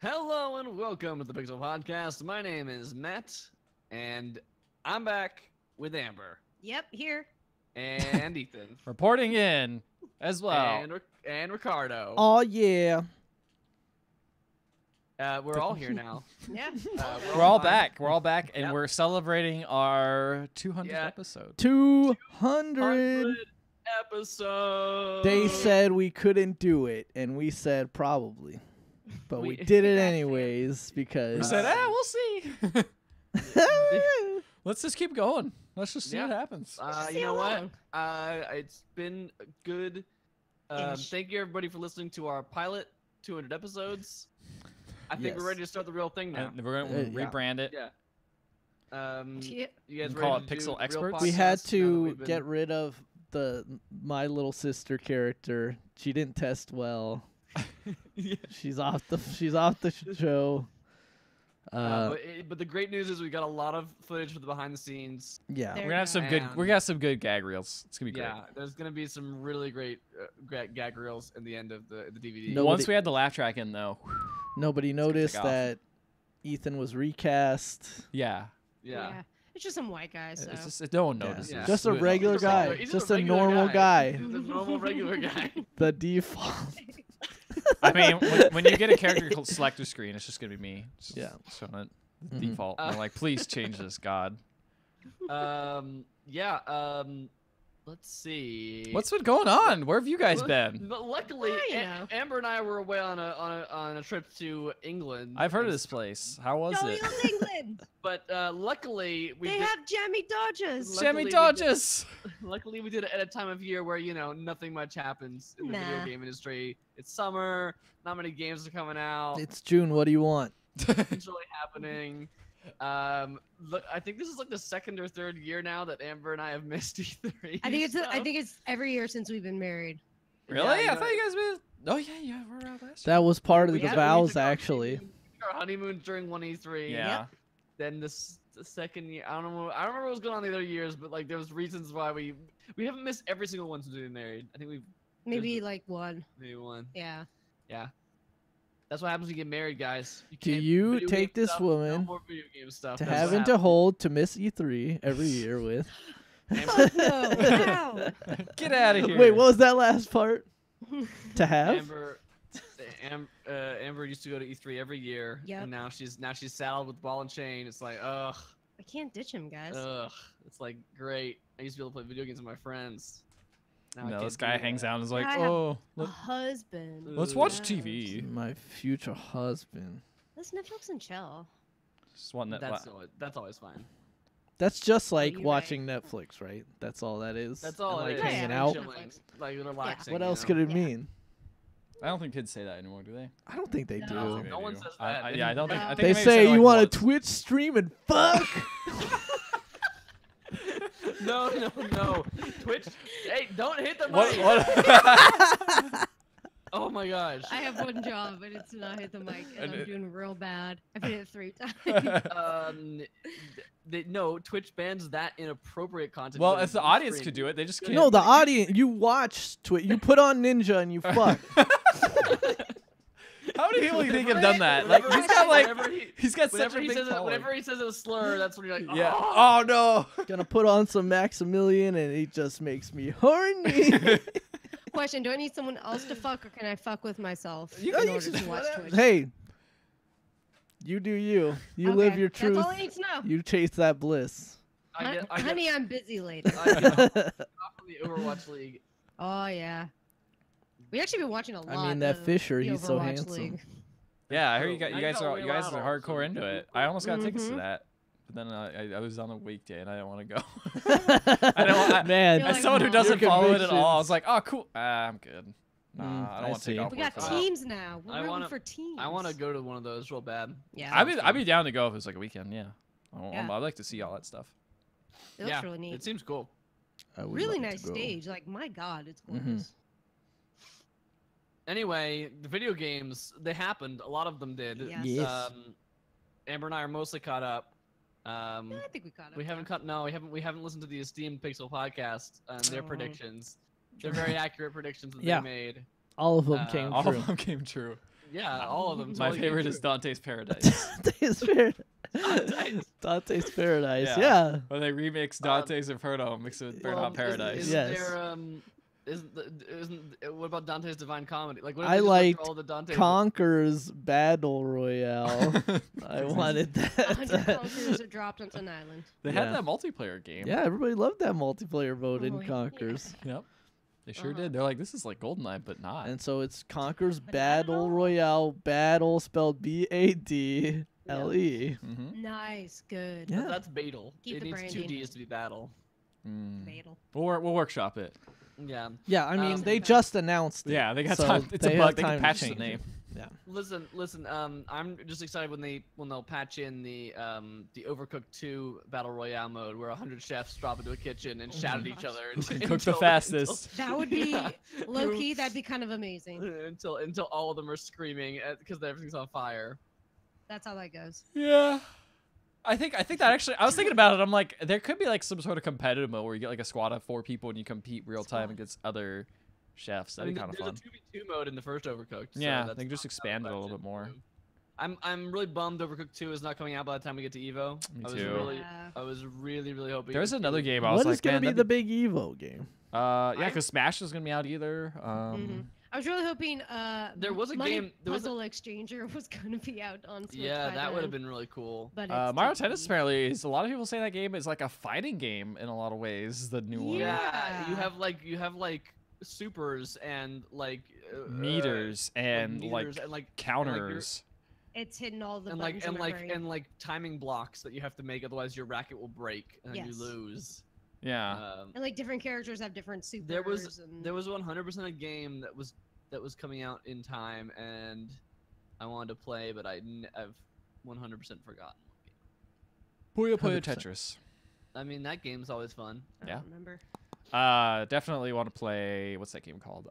Hello and welcome to the Pixel Podcast. My name is Matt, and I'm back with Amber. Yep, here. And Ethan. Reporting in as well. And Ricardo. Oh, yeah. We're all here now. Yeah. We're all fine. back. We're all back, and Yep. we're celebrating our 200th Yeah. episode. 200. 100 episodes. They said we couldn't do it, and we said probably. But we did it anyways because... We said, we'll see. Let's just keep going. Let's just see what happens. You know what? It's been good. Thank you, everybody, for listening to our pilot 200 episodes. I think we're ready to start the real thing now. And we're going to rebrand it. Yeah. Yep. You guys Call ready it to Pixel do Experts? real we had podcasts now that to we've been- get rid of the my little sister character. She didn't test well. Yeah. She's off the show. But the great news is we got a lot of footage for the behind the scenes. Yeah. There- We're gonna have some good. We got some good gag reels. It's gonna be great. Yeah, there's gonna be some really great gag reels in the end of the DVD. No- Once Nobody- we had the laugh track in, though. Nobody gonna noticed take off. that Ethan was recast. Yeah. Yeah. It's just some white guys, so. It's just no one Yeah. notices. Yeah. Just a We- regular He's guy. he's Just a regular normal guy. He's a normal regular guy. The default. I mean, when you get a character called selector screen, it's just gonna be me. Just Yeah. showing it Mhm. default. I'm like, please change this, God. Yeah. Let's see. What's been going on? Where have you guys Well, been? But luckily, Well, you know. Amber and I were away on a trip to England. I've heard of and this place. How was Jolly it? old England. But luckily, we They did, have jammy Dodgers. Luckily, Jammy we did- Dodgers. luckily we did it at a time of year where nothing much happens in the video Nah. game industry. It's summer. Not many games are coming out. It's June. What do you want? Nothing's really happening. Look, I think this is like the second or third year now that Amber and I have missed E3. I think it's stuff. every year since we've been married. Really? Yeah, I thought you guys been. Oh yeah, we're out last year. That was part of We the had- we vows, took our actually. honeymoon- Our honeymoon during one E3. Yeah. Then the second year, I don't know. I don't remember what was going on the other years, but like there was reasons why we haven't missed every single one since we've been married. I think we've Maybe like one. maybe one. Yeah. Yeah. That's what happens when you get married, guys. Do can't- you video take game this stuff, no woman more video game stuff. To That's what having to happens. hold to miss E3 every year with. Amber, No. Wow. Get out of here. Wait, what was that last part? To have? Amber used to go to E3 every year, Yep. and now she's saddled with ball and chain. It's like ugh. I can't ditch him, guys. Ugh, it's like great. I used to be able to play video games with my friends. Now I No, can't this do guy that. hangs out and is like, I have oh, A let, husband. let's watch Yes. TV. My future husband. Let's Netflix and chill. Just want that. That's always fine. That's just like you're right. watching Netflix, right? That's all that is. That's all And, it like is. hanging Yeah, out. Chilling, like relaxing. What you else know? could it Yeah. mean? I don't think kids say that anymore, do they? I don't think they No. do. I don't think No they one do. says that. Yeah, I don't think. I think They maybe say said it, you like, want once. to Twitch stream and fuck. No. Twitch. Hey, don't hit the What? mic. What? Oh my gosh. I have one job, and it's to not hit the mic, and And I'm it- doing real bad. I've hit it 3 times. No, Twitch bans that inappropriate content. Well, when if the it's audience streamed. could do it, they just can't. No, the audience. You watch Twitch. You put on Ninja and you fuck. How many people do you think have done that? Like Whenever he's got like whenever he- he's got such Whenever a he big says it, following. whenever he says a slur, that's when you're like, Yeah. oh. Oh no. Gonna put on some Maximilian and he just makes me horny. Question: do I need someone else to fuck, or can I fuck with myself You in can order just- to watch Twitch? Hey, you do you. You live Okay, your truth. That's all I need to know. You chase that bliss. I get Honey, I'm busy later. I get off of the Overwatch League. Oh yeah. We actually been watching a lot. I mean, that of Fisher, the he's so Overwatch handsome. League. Yeah, I heard you Now you guys got are way you guys loud are also. hardcore into it. I almost got tickets to Mhm. that, but then I was on a weekday and I didn't want to go. I don't want. Man, You're As like, someone who "Oh." doesn't Your follow it at all, I convictions. was like, oh cool, I'm good. Nah, I I don't want to see. take off We work got for that. teams now. We're I rooting wanna- for teams. I want to go to one of those real bad. Yeah. I'd be down to go if it was like a weekend. Yeah, Yeah. I'd like to see all that stuff. It looks Yeah, really neat. it seems cool. I would Really love nice to go. stage. Like, my God, it's Mhm. gorgeous. Anyway, the video games, they happened. A lot of them did. Yes. Yes. Amber and I are mostly caught up. Yeah, I think we caught it. We haven't we haven't listened to the esteemed Pixel podcast and their Oh. predictions. They're very accurate predictions that Yeah. they made. All of them came All true. of them came true. Yeah, all of them. My totally favorite true. is Dante's Paradise. Dante's Paradise. Dante's. Dante's Paradise. Yeah. Yeah. When they remix Dante's Inferno, and mix it with Burnout Paradise. Isn't Yes. there, what about Dante's Divine Comedy? Like, what if I they just went liked through all the Dante Conker's Battle Royale. I wanted 100 that. Conquerors are dropped onto an island. They Yeah. had that multiplayer game. Yeah, everybody loved that multiplayer mode in Oh, yeah. Conker's. Yep. They sure did. They're like, this is like GoldenEye, but not. And so it's Conker's But not at Battle all. Royale. Battle spelled BADLE. Mm-hmm. Nice, good. Yeah. That's Badal. Keep It the needs two branding. D's to be battle. Fatal. We'll workshop it. Yeah. Yeah, I mean, Um, they just announced it. Yeah, they got so time. It's they a have bug. They time can to patch the change name. it. Yeah. Listen. I'm just excited when they'll patch in the Overcooked 2 Battle Royale mode where 100 chefs drop into a kitchen and shout at each other. Cook the fastest. That would be Yeah. low key. That'd be kind of amazing. until all of them are screaming because everything's on fire. That's how that goes. Yeah. I think that actually, I was thinking about it. I'm like, there could be like some sort of competitive mode where you get like a squad of 4 people and you compete real time against other chefs. That'd be kind of fun. There's a 2v2 mode in the first Overcooked. so Yeah, that's they can just not expand it a bad little too. bit more. I'm really bummed Overcooked 2 is not coming out by the time we get to Evo. Me I was too. really Yeah. I was really hoping. There's it another would- game I was What is like, going man, to be that'd the big Evo game? yeah, because Smash is gonna be out either. I was really hoping There was a Money game- there was a- Puzzle Exchanger was gonna be out on Switch. Yeah, by that would have then, been really cool. But Mario it's Tennis TBD. apparently is, a lot of people say that game is like a fighting game in a lot of ways. The new one. Yeah, you Yeah. have like supers and like Meters and meters like and like counters. It's hitting all the and buttons like in my brain. and like timing blocks that you have to make, otherwise your racket will break and Yes. you lose. Yeah. And like different characters have different supers. There was and... there was 100% a game that was coming out in time, and I wanted to play, but I've 100% forgotten. Puyo Puyo 100%. Tetris. I mean, that game's always fun. I Yeah. don't remember. Definitely want to play. What's that game called?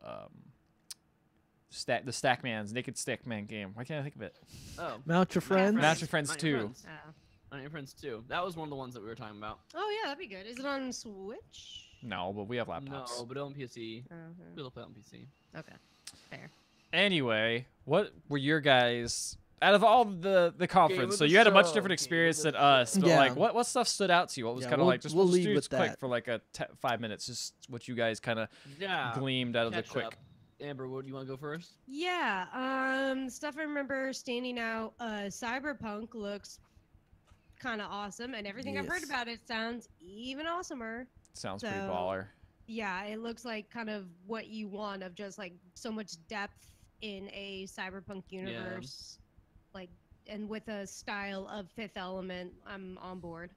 The Stackman's Naked Stickman game. Why can't I think of it? Oh, Mount your friends? Mount your friends Mount Your 2. Friends. Mount Your Friends 2. That was one of the ones that we were talking about. Oh yeah, that'd be good. Is it on Switch? No, but we have laptops. No, but on PC. Oh, We'll play on PC. okay. Fair. Anyway, what were your guys out of all the conference? of So the you had a much show, different game experience of than the us. show. But Yeah. like, what stuff stood out to you? What was Yeah, kind of we'll- like just we'll let's lead do with this quick that. for like 5 minutes? Just what you guys kind of Yeah. gleamed out of the Catch quick. up. Amber, what do you want to go first? Yeah. Stuff I remember standing out. Cyberpunk looks kind of awesome, and everything I've heard Yes. about it sounds even awesomer. Sounds pretty So- baller. Yeah, it looks like kind of what you want of just like so much depth in a cyberpunk universe, like, and with a style of Fifth Element. I'm on board.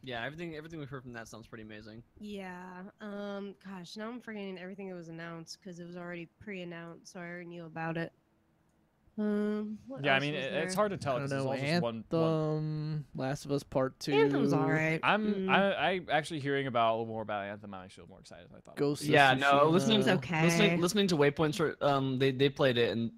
Yeah, everything we've heard from that sounds pretty amazing. Yeah. Gosh, now I'm forgetting everything that was announced because it was already pre-announced, so I already knew about it. What Yeah, I else mean was it's there? hard to tell I don't because know. there's also just one. Last of Us Part 2. Anthem's alright. I actually hearing about a little more about Anthem. I'm actually more excited than I thought. Ghost of Yeah, no, Tsushima. listening Seems okay. listening to Waypoints for they played it, and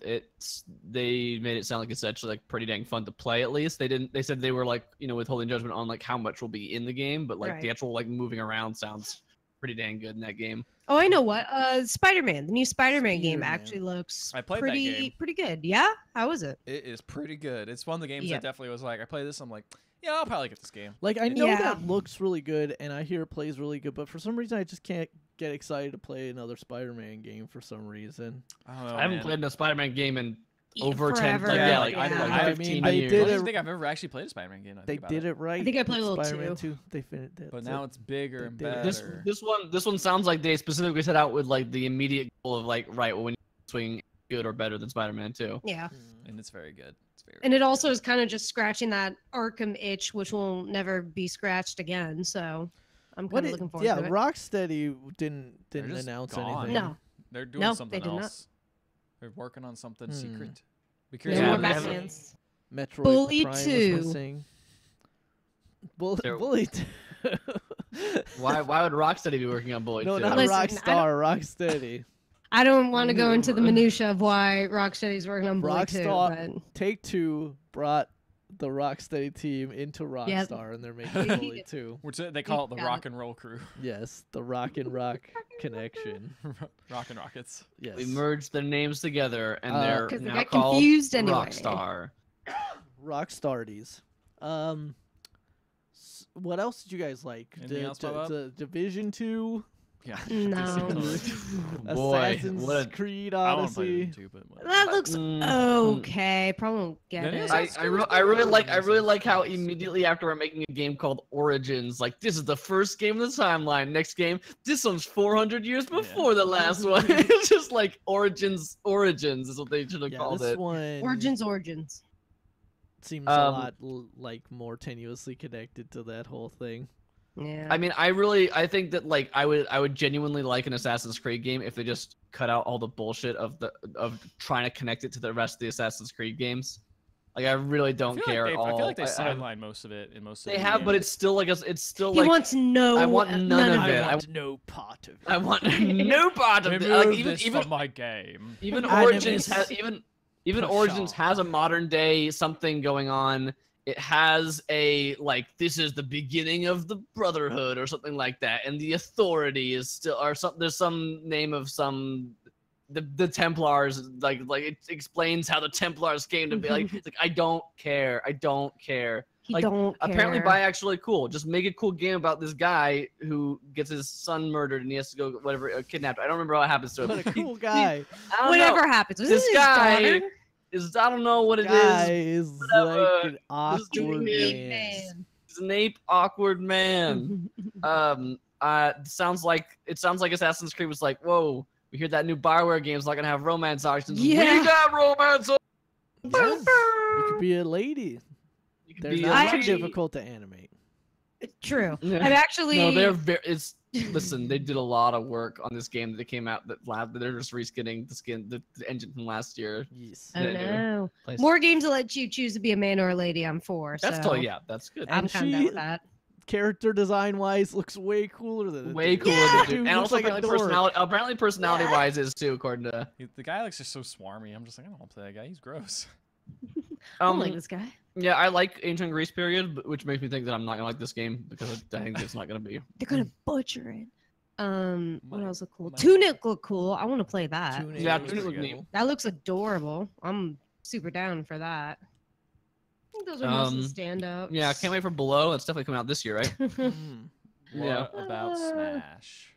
they made it sound like it's actually like pretty dang fun to play. At least they said they were like, you know, withholding judgment on like how much will be in the game, but like the Right. actual like moving around sounds pretty dang good in that game. Oh, I know what. Spider-Man. The new Spider-Man game Spider-Man. actually looks I played that pretty game. pretty good. Yeah? How was it? It is pretty good. It's one of the games Yeah. that definitely was like, I play this, I'm like, yeah, I'll probably get this game. Like, I know Yeah. that looks really good, and I hear it plays really good, but for some reason, I just can't get excited to play another Spider-Man game for some reason. I don't know. I haven't man. played a Spider-Man game in over 10 Forever. like, Yeah, yeah, like, like, I- like I 15 mean, they years. I did don't it- think I've ever actually played a Spider-Man game. They did it right. I think I with played a little Spider-Man too. 2. They finished it. But now it's bigger They and did it. better. This one sounds like they specifically set out with like the immediate goal of like, right, well, when you swing good or better than Spider-Man 2. Yeah. And it's very good. It's very And it also is kind of just scratching that Arkham itch, which will never be scratched again. So I'm kind of looking forward to it. Rocksteady didn't They're just announce gone. anything. No. They're doing No, they something did not. else. They're working on something Hmm. secret. Be No curious Yeah, more what they it haven't- is. Batmans. Metroid Bully Prime 2. was missing. They're- Bully 2. Why would Rocksteady be working on Bully No, 2? not Listen, I Rockstar. Rocksteady. I don't want to go into the minutia of why Rocksteady's working on Bully 2, Rockstar but Take-Two brought the Rocksteady team into Rockstar, and they're making Bully 2. Which they call it the Rock and Roll Crew. Yes, the Rock and Rock connection. Rock and Rockets. Yes. We merged their names together, and they're 'Cause they now got called confused anyway. Rockstar. Rockstardies. What else did you guys like? Anything else, Bob? The Division 2, Yeah. No. Boy, Assassin's what a- Creed I want to play Odyssey. them too, but whatever. That looks okay. Probably won't get That it. is- I really like how immediately after we're making a game called Origins, like this is the first game of the timeline. Next game, this one's 400 years before the last one. It's just like Origins is what they should have called this it. one Origins. seems a lot like more tenuously connected to that whole thing. Yeah. I mean, I think that like I would genuinely like an Assassin's Creed game if they just cut out all the bullshit of trying to connect it to the rest of the Assassin's Creed games. Like I really don't care at all. I feel like they sidelined most of it in most of They the have, games. but it's still like it's still he like wants no. I want none of it. I want no part of it. I want no part of it. Remove Like this even from my game. even I Origins never has even Origins has a modern day something going on. It has a like this is the beginning of the Brotherhood or something like that, and the Authority is still or some there's some name of some the Templars like it explains how the Templars came to be like it's like I don't care. He like, don't care. Apparently, by actually cool. Just make a cool game about this guy who gets his son murdered and he has to go whatever kidnapped. I don't remember what happens to him. What a cool guy. I don't Whatever know. happens. Was This his guy daughter? is I don't know what it Guy is. is whatever. like an This awkward dude man. He's an ape, awkward man. Sounds like Assassin's Creed was like, whoa, we hear that new Bioware game's not gonna have romance options. Yeah. We got romance. Yes. You could be a lady. You could They're be a not too lady. difficult to animate. True. Yeah. I've actually. No, they're very. Listen, they did a lot of work on this game that came out that they're just reskinning the engine from last year. Yes. Oh no. Place- More games that let you choose to be a man or a lady. I'm for. That's so totally that's good. I'm And kind of down she- with that. Character design wise, looks way cooler than it Way did. cooler Yeah. than dude. Dude And looks also like a apparently dork. personality wise is too, according to The guy looks just so swarmy. I'm just like, I don't want to play that guy. He's gross. I don't like this guy. yeah, I like Ancient Greece period, which makes me think that I'm not gonna like this game because I think it's not gonna be. They're gonna butcher it. What Might- else look cool? might- Tunic look cool. I want to play that. Tunic Yeah, looks Tunic look pretty neat. That looks adorable. I'm super down for that. I think those are most of the stand-ups. Yeah, I can't wait for Below. That's definitely coming out this year, right? cool. Mm. Yeah. What about Smash?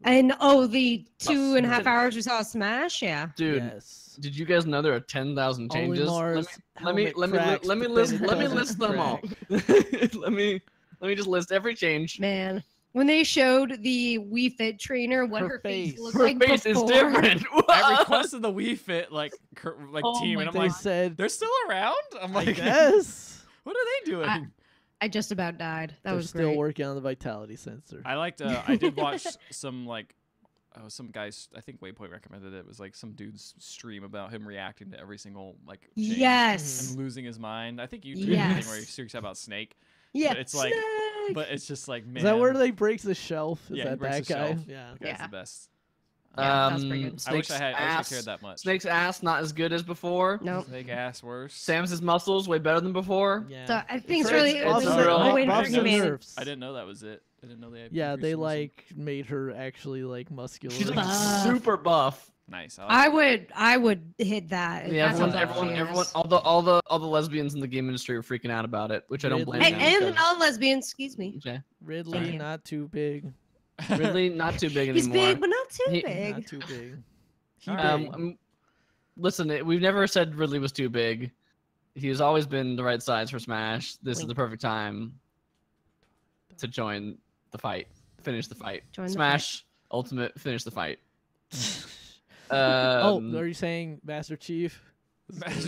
And the 2.5 hours we saw Smash. Yeah. Dude, Yes. did you guys know there are 10,000 changes? Olimars, Let me helmet cracks, list dependent them all. crack. let me just list every change. Man, when they showed the Wii Fit trainer, what Her her face face. looked Her like face is before. different. I requested the Wii Fit Oh team, my and I'm They like, said, they're still around. I'm I like, guess. what are they doing? I just about died. That They're was still great. working on the vitality sensor. I liked. I did watch some some guys. I think Waypoint recommended it. It was like some dude's stream about him reacting to every single change Yes. and losing his mind. I think you did Yes. thing where he speaks about Snake. Yeah. it's like- Snake! But it's just like, man. Is that where they break the shelf? Is Yeah, he that breaks that the guy? shelf. Yeah. the guy's Yeah. the best. Yeah, that's pretty good. I wish Snake's I ass, cared that much. Snake's ass not as good as before. Nope. Snake ass worse. Samus's muscles way better than before. Yeah. So I think it's It's really. buffs I'm and- I'm waiting buffs for and humanity. nerfs. I didn't know that was it. I didn't know they had. Yeah, they increased the muscle. like made her actually like muscular. She's like Buff. super buff. Nice. I would hit that. if Yeah, that's everyone, what everyone, she everyone, is. all the lesbians in the game industry are freaking out about it, which I don't blame Ridley. them. And the because- non-lesbians, excuse me. Okay. Ridley, Thank you. not too big. Ridley, not too big He's anymore. big, but not too He- big. Not too big. He Alright. big. Listen, we've never said Ridley was too big. He has always been the right size for Smash. This is Wink. the perfect time to join the fight, finish the fight. Join the Smash Ultimate, finish the fight. Oh, Um, are you saying Master Chief?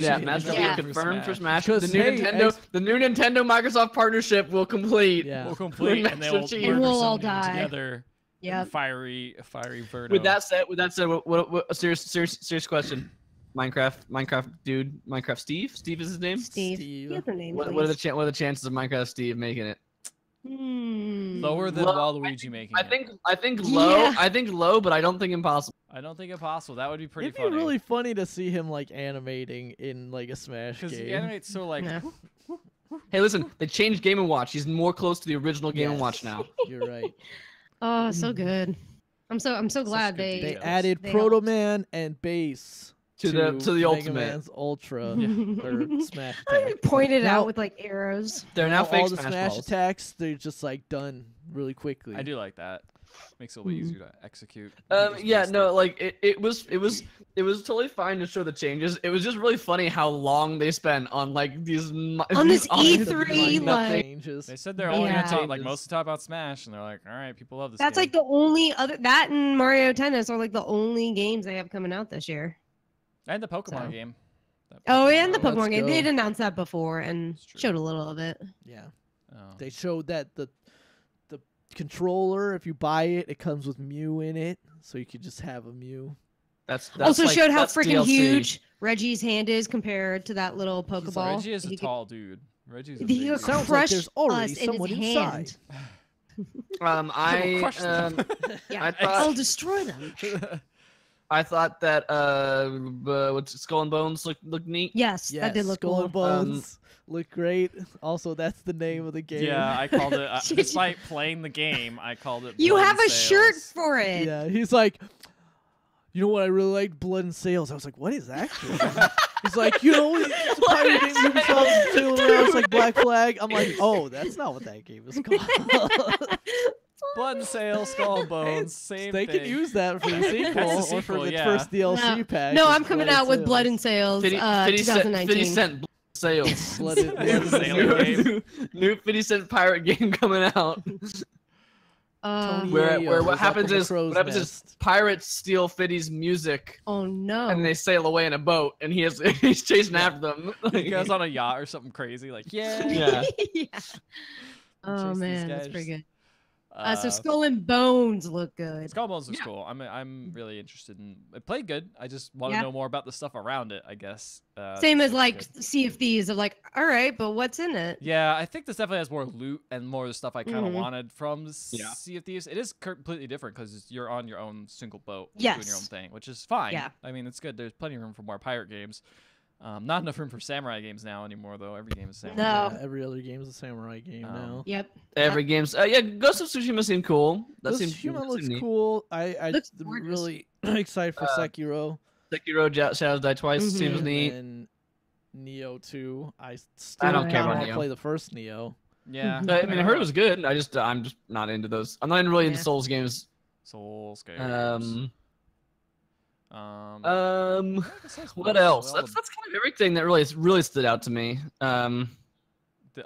yeah, Chief. Master Chief Yeah. confirmed for Smash. Because, The new hey, the new Nintendo Microsoft partnership will complete. Yeah. We'll complete, and they will Master Chief. murder And we'll all Sony die. together. Yep. Fiery Verdo. With that said, what a serious question. Minecraft dude, Minecraft Steve is his name. Steve. Steve. The other name, What are the chances of Minecraft Steve making it? Lower than Low, Waluigi making I it. think low. Yeah. I think low, but I don't think impossible. I don't think impossible. That would be pretty It'd be funny. really funny to see him like animating in like a Smash because he game. animates so like Yeah. Hey, listen, they changed Game & Watch. He's more close to the original Game & Watch now. You're right. Oh, so good. I'm so glad good they They details. added they Proto helped. Man and Bass To the Mega Ultimate. Man's Ultra or Smash I Attack. pointed Now- out with like arrows. They're now fake all the Smash Smash Balls. attacks, they're just like done really quickly. I do like that. Makes it a little easier to execute. Yeah, no, like it was totally fine to show the changes. It was just really funny how long they spent on like these On this E3, like- changes. They said they're only Yeah. gonna talk like mostly talk about Smash, and they're like, all right, people love this. That's game. like the only other that and Mario Tennis are like the only games they have coming out this year. and the Pokemon So. game. That Oh, and the Let's Pokemon game. go. They had announced that before and That's true. showed a little of it. Yeah. Oh. They showed that the controller, if you buy it, it comes with Mew in it, so you could just have a Mew. That's Also like, showed how that's freaking DLC. huge Reggie's hand is compared to that little So Pokeball. Reggie is a He could- tall dude. Reggie's a he big could dude. Sounds like crush there's already us in someone his inside. hand. I crush them. Yeah, I thought- I'll destroy them. I thought that what's Skull and Bones looked neat. Yes, Yes, that did look Skull cool. and Bones look great. Also, that's the name of the game. Yeah, I called it. Despite playing the game, I called it. You Blood have and a shirt Sales. for it. Yeah, he's like, you know what I really liked? Blood and Sails. I was like, what is that game? He's like, you know, it's a pirate game Ubisoft sailing around. It's like Black Flag. I'm like, oh, that's not what that game is called. Blood and Sales, Skull and Bones, same They thing. can use that for the sequel, That's the or for sequel, the yeah. first DLC pack. No, is I'm coming Blood out with Sails. Blood and Sales 50 2019. cent sales. Blood and- Blood and Sailing game. New 50-cent pirate game coming out. Uh, Tony Where Ayo what was happens up in the is crow's what happens is nest. pirates steal Fiddy's music oh no. and they sail away in a boat and he's chasing after them. He goes on a yacht or something crazy, like yeah. Yeah. Yeah. Chase Oh these man, that's guys. pretty good. So Skull and Bones look good. Skull and Bones was Yeah. cool. I'm really interested in. It played good. I just want to Yeah. know more about the stuff around it. I guess. Same to as see like what's good. Sea of Thieves of like, all right, but what's in it? Yeah, I think this definitely has more loot and more of the stuff I kind of Mhm. wanted from Yeah. Sea of Thieves. It is completely different because you're on your own single boat doing your own Yes. thing, which is fine. Yeah. I mean, it's good. There's plenty of room for more pirate games. Not enough room for samurai games now anymore, though. Every game is samurai. No. Yeah, every other game is a samurai game now. Yep. Every game's yeah, Ghost of Tsushima seemed cool. That This seemed human that looks seemed neat. cool. I Looks gorgeous. really excited for Sekiro. Sekiro Shadows Die Twice Mhm. seems neat. And Neo 2. I still don't care about want to Neo. play the first Neo. Yeah. I mean, I heard it was good. I'm just not into those. I'm not really into Yeah. Souls games. Souls games. What else? That's kind of everything that really stood out to me.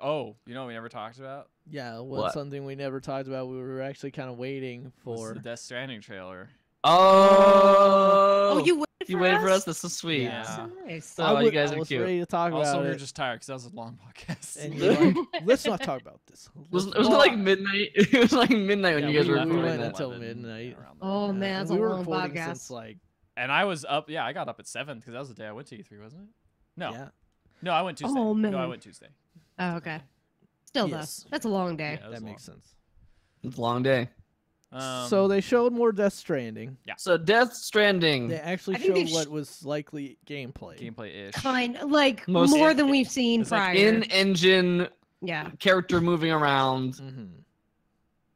Oh, you know what we never talked about? Yeah, What? something we never talked about. We were actually kind of waiting Was for. the Death Stranding trailer. Oh, Oh, you waited for you waited for us. us? That's so sweet. Yeah. So nice. So you guys I are was cute. ready to talk Also, about we were it. just tired because that was a long podcast. And you're like, let's not talk about this. Wasn't it Let's- was like midnight? It was like midnight when Yeah, you guys were left we recording went that. until 11, midnight. around Oh there. man, and that's we a were long recording podcast. since like And I was up. Yeah, I got up at 7 because that was the day I went to E3, wasn't it? No, yeah. no, I went Tuesday. Oh, No, I man. went Tuesday. Oh, okay. Still Yes. though, that's a long day. Yeah, it was That long. makes sense. It's a long day. So they showed more Death Stranding. So Death Stranding. They actually I think showed they've what was likely gameplay. gameplay ish. Kind like Most- more than we've seen It's like prior. In-engine Yeah. character moving around. Mm-hmm.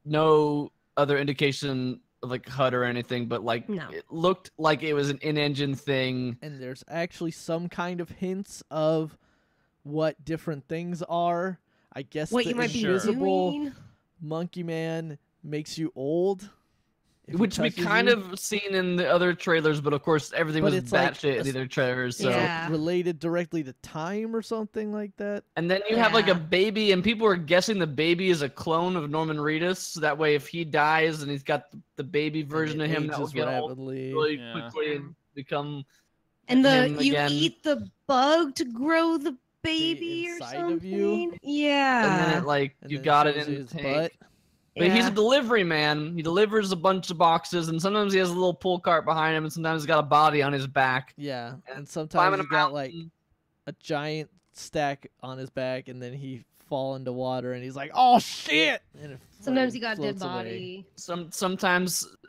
No other indication of like HUD or anything, but like No. it looked like it was an in-engine thing. And there's actually some kind of hints of what different things are. I guess What the you might be invisible doing. monkey man makes you old. if he Which we touches kind you. of seen in the other trailers, but of course everything But was it's like batshit in the other trailers. So Yeah. related directly to time or something like that. and then you have like a Yeah. baby, and people are guessing the baby is a clone of Norman Reedus. So that way, if he dies and he's got the baby version And of it him, that will ages get old rapidly. really Yeah. quickly and become. And him you again. eat the bug to grow the baby or inside something. of you. Yeah. And then it like And you then got it shows in you the his tank. butt. But he's a Yeah. delivery man. He delivers a bunch of boxes, and sometimes he has a little pull cart behind him, and sometimes he's got a body on his back. Yeah, and Climbing sometimes a he got like mountain. a giant stack on his back, and then he fall into water, and he's like, "Oh shit!" And it Sometimes fucking he got dead floats away. body.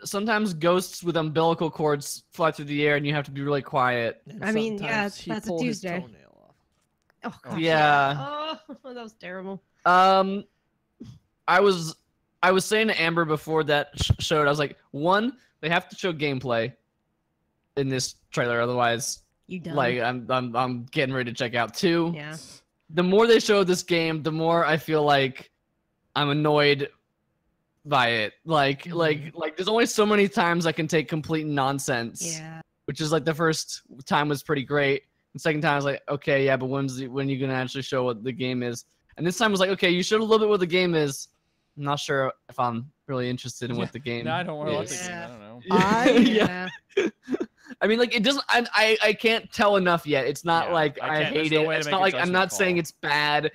Sometimes ghosts with umbilical cords fly through the air, and you have to be really quiet. And I mean, yeah, sometimes he that's a pull his Tuesday. toenail off. Oh gosh. Yeah. Oh, that was terrible. I was saying to Amber before that showed, I was like, one, they have to show gameplay in this trailer, otherwise, You done? like, I'm getting ready to check out. Two, Yeah. the more they show this game, the more I feel like I'm annoyed by it. Like there's only so many times I can take complete nonsense. Yeah. Which is like the first time was pretty great. The second time I was like, okay, yeah, but when are you gonna actually show what the game is? And this time I was like, okay, you showed a little bit what the game is. I'm not sure if I'm really interested in what the game. No, I don't want to watch the is. game. I don't know. Yeah. I mean, like, it doesn't. I can't tell enough yet. It's not Yeah, like I I can't- there's hate no it. way to It's make not a like I'm judgment not saying call. it's bad.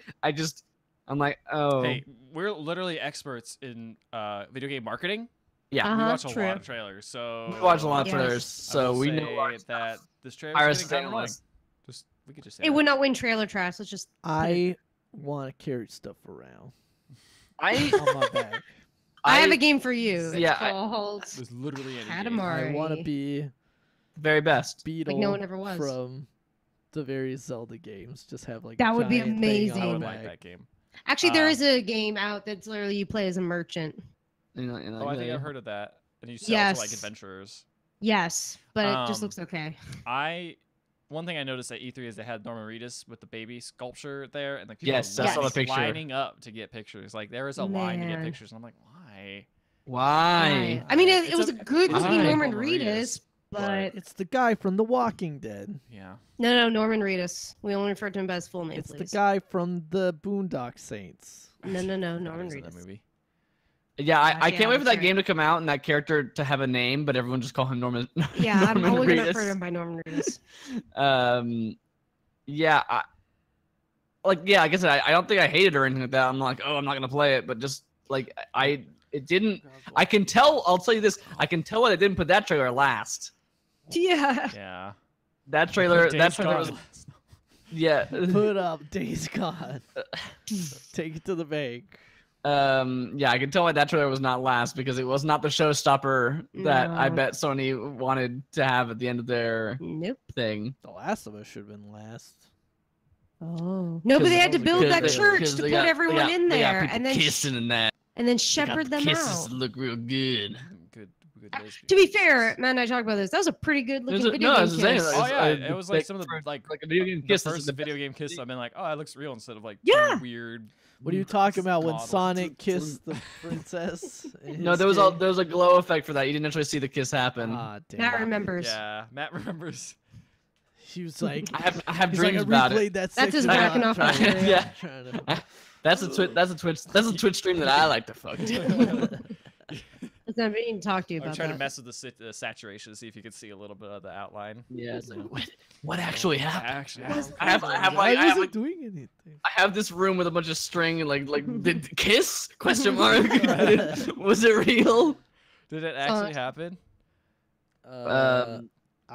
I'm like, oh. Hey, we're literally experts in video game marketing. Yeah. We Uh-huh, watch a true. lot of trailers, so We watch a lot of Yes. trailers, so we know our that stuff. this trailer Hire is us getting as kind of annoying. analysts. Just we could just say It would not win trailer trash. Let's just. I want to carry stuff around I on my back. I have a game for you. It's Yeah, called There's literally any game. Katamari. I want to be very best. Beetle no one ever was. from the various Zelda games. Just have like That a would be giant thing on I amazing. would my like back. that game. Actually, there is a game out that's literally you play as a merchant. Oh, I think I've heard of that. And you sell to like Yes. adventurers. Yes, but it just Um, looks okay. One thing I noticed at E3 is they had Norman Reedus with the baby sculpture there, and like people Yes, were I saw the picture. lining up to get pictures. Like there was a line to get Man. pictures, and I'm like, why? Why? I mean, it It's was a- a good it's looking a Norman Norman Reedus, Reedus, but It's the guy from The Walking Dead. Yeah. no, Norman Reedus. We only refer to him by his full name, It's please. the guy from the Boondock Saints. No, Norman That Reedus. movie. Yeah, I Yeah, can't wait for that that's right. game to come out and that character to have a name, but everyone just call him Norman. Yeah, I'm Norman only gonna Reedus. refer to him by Norman Reedus. Yeah, like I said, I don't think I hate it or anything like that. I'm like, oh, I'm not gonna play it, but just like it didn't. I can tell. I'll tell you this. I can tell why they didn't put that trailer last. Yeah. Yeah. That trailer. Days That trailer Gone. was. Yeah. Put up Days Gone. Take it to the bank. Yeah, I can tell why that trailer was not last because it was not the showstopper that I No. bet Sony wanted to have at the end of their Nope. thing. The Last of Us should have been last. Oh. No, but they had to build Because that they- church because to they put got- everyone in they got there, people and then kissing and that. shepherd them kisses out. look real good. Good To be fair, Matt and I talked about this. That was a pretty good looking video no, I game was saying, kiss. Oh yeah, It's, it was like like, some of the like a video game the kiss. first is the video best. game kiss. I've been like, oh, that looks real instead of like Yeah. some weird. What are you talking about when God, Sonic kissed the princess? in No, his there was game? a glow effect for that. You didn't actually see the kiss happen. Ah, damn. Matt remembers. Yeah, Matt remembers. She was like, I have he's like, dreams I about replayed it. that. That's his section backing a lot, off trying to- material. Yeah. trying to- That's a Twitch stream that I like to fuck. Listen, I've been needing to talk to you I'm about trying that. to mess with the saturation to see if you can see a little bit of the outline. Yeah. It's like, what actually happened? Actually, I have I like wasn't doing anything. I have this room with a bunch of string and like did kiss question mark was it real? did it actually happen? I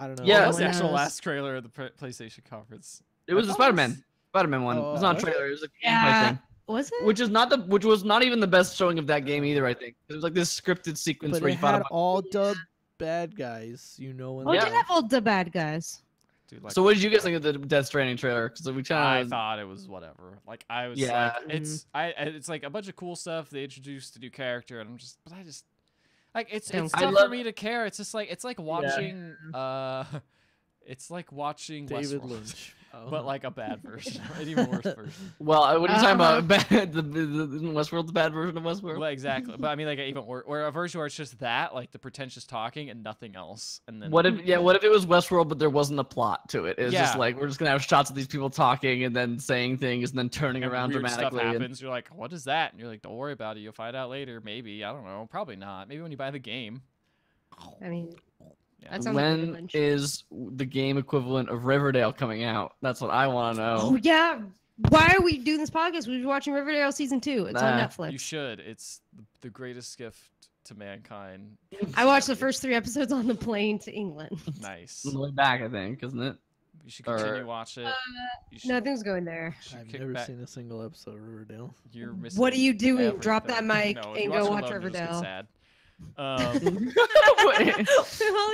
don't know. yeah. That was the one actual knows. last trailer of the PlayStation conference. It was a Spider-Man one. It was not a Oh, trailer. It was a gameplay Yeah. thing. Was it? Which was not even the best showing of that game either. I think it was like this scripted sequence But where it you fought had about. all dubbed bad guys, you know. Oh, Yeah. did have all the bad guys. Dude, like, So what did you guys think of the Death Stranding trailer? Because we I kind of thought it was whatever. Like I was Yeah. like, it's like a bunch of cool stuff. They introduced a new character, and I just like it's I tough love- for me to care. It's just like it's like watching it's like watching David Westworld, Lynch. Oh. but like a bad version, an even worse version. Well, what are you talking Uh-huh. about? Bad, the Westworld, the bad version of Westworld. Well, exactly. But I mean, like even worse, where a version where it's just that, like the pretentious talking and nothing else, and then What if it was Westworld but there wasn't a plot to it? It's just Yeah. like we're just gonna have shots of these people talking and then saying things and then turning and around weird dramatically. stuff and- happens. You're like, what is that? And you're like, don't worry about it. You'll find out later. Maybe I don't know. Probably not. Maybe when you buy the game. I mean, Yeah. that sounds like David When Lynch. is the game equivalent of Riverdale coming out? That's what I want to Oh know. yeah. Why are we doing this podcast? We've been watching Riverdale season 2. It's on Nah. Netflix. You should. It's the greatest gift to mankind. I watched the first 3 episodes on the plane to England. Nice. On the way back, I think, isn't it? You should continue Or- watch it. You should, Nothing's going there. should I've kick never back. seen a single episode of Riverdale. You're missing. What are you doing? Drop everything. that mic No, if and you go it watch alone, you'll just get Riverdale. sad. Well,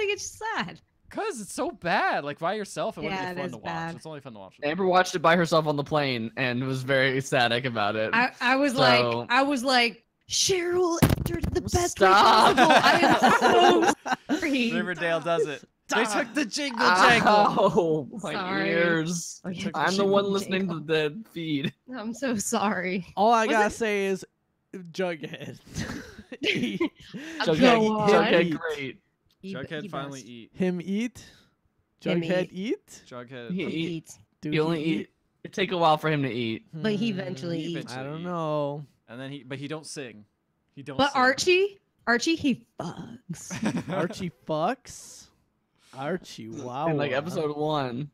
you get sad. Cause it's so bad. Like by yourself, it wouldn't Yeah, be it fun is to watch. bad. It's only fun to watch. Amber watched it by herself on the plane and was very ecstatic about it. I was So- like, Cheryl entered the best Stop. way possible. I am so sorry. Riverdale does it. They took the jingle jangle. Ow, my Sorry. ears. Oh, yeah, took the I'm the jingle one listening jangle. to the feed. I'm so sorry. All I Was gotta it- say is, Jughead. Eat. Go Jughead, on. Jughead, great. Jughead finally eat. Him eat. Him Jughead eat. Jughead. He He eat. eats, Do He only eat. It take a while for him to eat. but he eventually He eats. I don't eat. know. And then he don't sing. He don't. But sing. Archie, he fucks. Archie fucks. Archie, wow. In like episode 1.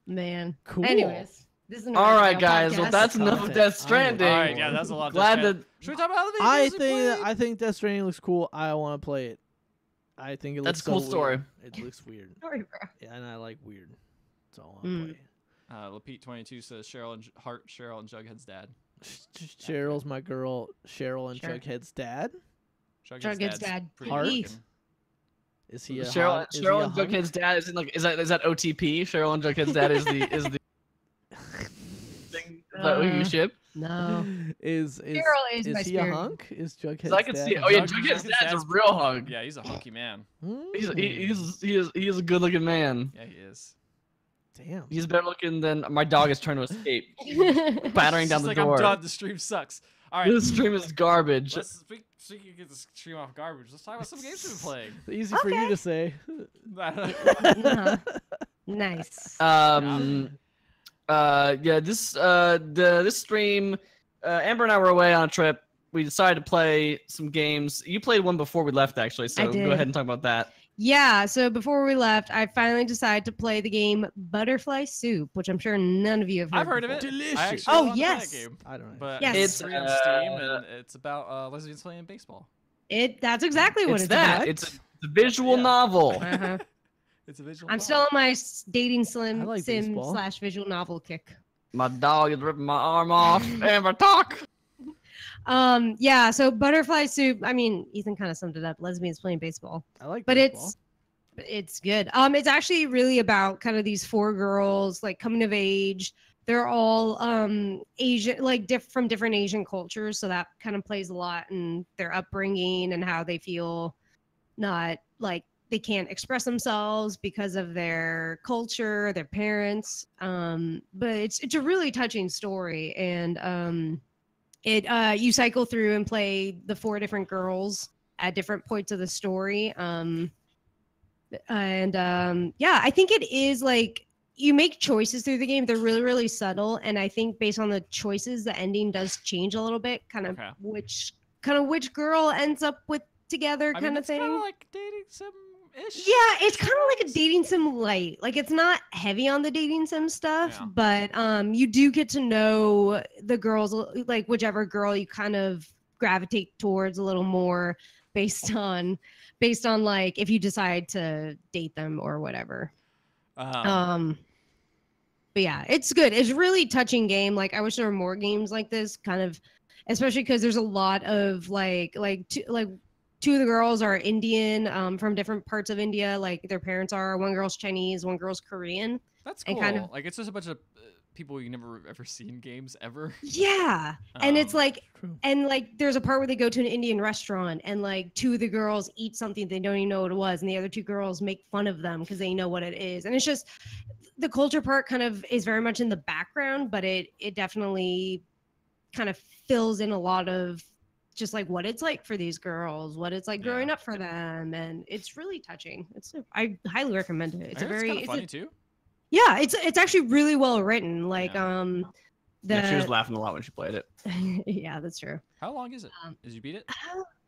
Man. Cool. Anyways, this is an All right, Riverdale guys. Well, podcast. that's enough of Content. Death Stranding. All right, yeah, that's a lot. Glad Death that. Should we talk about the videos we played? I think Death Stranding looks cool. I want to play it. I think it looks That's a cool so story. weird. It looks weird. Sorry, bro. Yeah, and I like weird. So I want to Mm. play it. Lapete22 says Cheryl and Jughead's dad. Cheryl's my girl. Cheryl and Sure. Jughead's dad. Jughead's dad's dad. pretty Heart? looking. Is he a Cheryl, hunk? Is he Cheryl a and hunk? Jughead's dad is in like is that OTP? Cheryl and Jughead's dad is the thing. Is that who you ship? No. Is Cheryl is my he a spirit. hunk? Is Jughead's 'Cause I can dad see. a Oh yeah, hunk? Jughead's Jughead's dad's a dad's real hug. Yeah, he's a hunky man. He's a good looking man. Yeah, he is. Damn. He's better looking than my dog is trying to escape, battering It's down just the like, door. I'm done. The stream sucks. All right. This stream is garbage. Let's speak. So you can get this stream off garbage. Let's talk about some games we've been playing. Easy for you Okay. to say. Uh-huh. Nice. Yeah, this stream, Amber and I were away on a trip. We decided to play some games. You played one before we left, actually, so I go did. ahead and talk about that. Yeah, so before we left, I finally decided to play the game Butterfly Soup, which I'm sure none of you have heard I've heard of it. before. Delicious. I actually Oh, wanted to play yes. that game, I don't know. but Yes. it's free on Steam, Uh, and it's about lesbians playing baseball. That's exactly what It's it's that. about. It's a visual Yeah. novel. Uh-huh. It's a visual. I'm novel. still on my dating I like sim baseball. / visual novel kick. My dog is ripping my arm off. Amber, talk. Yeah, so Butterfly Soup, I mean, Ethan kind of summed it up. Lesbians playing baseball. I like But baseball. it's good. It's actually really about kind of these 4 girls like coming of age. They're all Asian, like from different Asian cultures, so that kind of plays a lot in their upbringing and how they feel not like they can't express themselves because of their culture, their parents. But it's a really touching story, and you cycle through and play the 4 different girls at different points of the story. Yeah, I think it is like you make choices through the game. They're really, really subtle, and I think based on the choices, the ending does change a little bit. Kind of Okay. which girl ends up with together, I kind mean, of it's thing. kind of like dating sim-ish. Yeah, it's kind of like a dating sim light. Like it's not heavy on the dating sim stuff, Yeah. but you do get to know the girls, like whichever girl you kind of gravitate towards a little more based on like if you decide to date them or whatever. But yeah, it's good. It's a really touching game. Like I wish there were more games like this, kind of, especially because there's a lot of two of the girls are Indian, from different parts of India. Like their parents are. One girl's Chinese, one girl's Korean. That's and cool. kind of- Like it's just a bunch of people you never ever see in games ever. Yeah, and it's like, True. and like, there's a part where they go to an Indian restaurant, and like 2 of the girls eat something they don't even know what it was, and the other 2 girls make fun of them because they know what it is. And it's just the culture part kind of is very much in the background, but it definitely kind of fills in a lot of just like what it's like for these girls, what it's like growing Yeah. up for them, and it's really touching. I highly recommend it. It's I a heard very it's kind of funny too. yeah, it's actually really well written. Like Yeah. Yeah, she was laughing a lot when she played it. yeah, that's true. How long is it? Um, Did you beat it?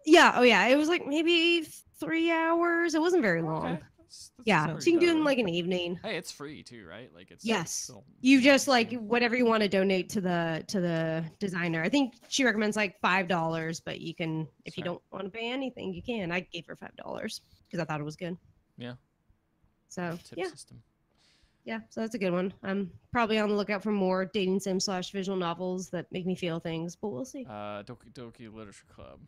Yeah, oh yeah, it was like maybe 3 hours. It wasn't very long. Okay. That's Yeah, pretty so you can do it in good. like an evening. Hey, it's free too, right? Like it's Yes. still- You just like whatever you want to donate to the designer. I think she recommends like $5, but you can if you Sure. don't want to pay anything, you can. I gave her $5 because I thought it was good. Yeah. So tip yeah, system. yeah, so that's a good one. I'm probably on the lookout for more dating sim / visual novels that make me feel things, but we'll see. Doki Doki Literature Club.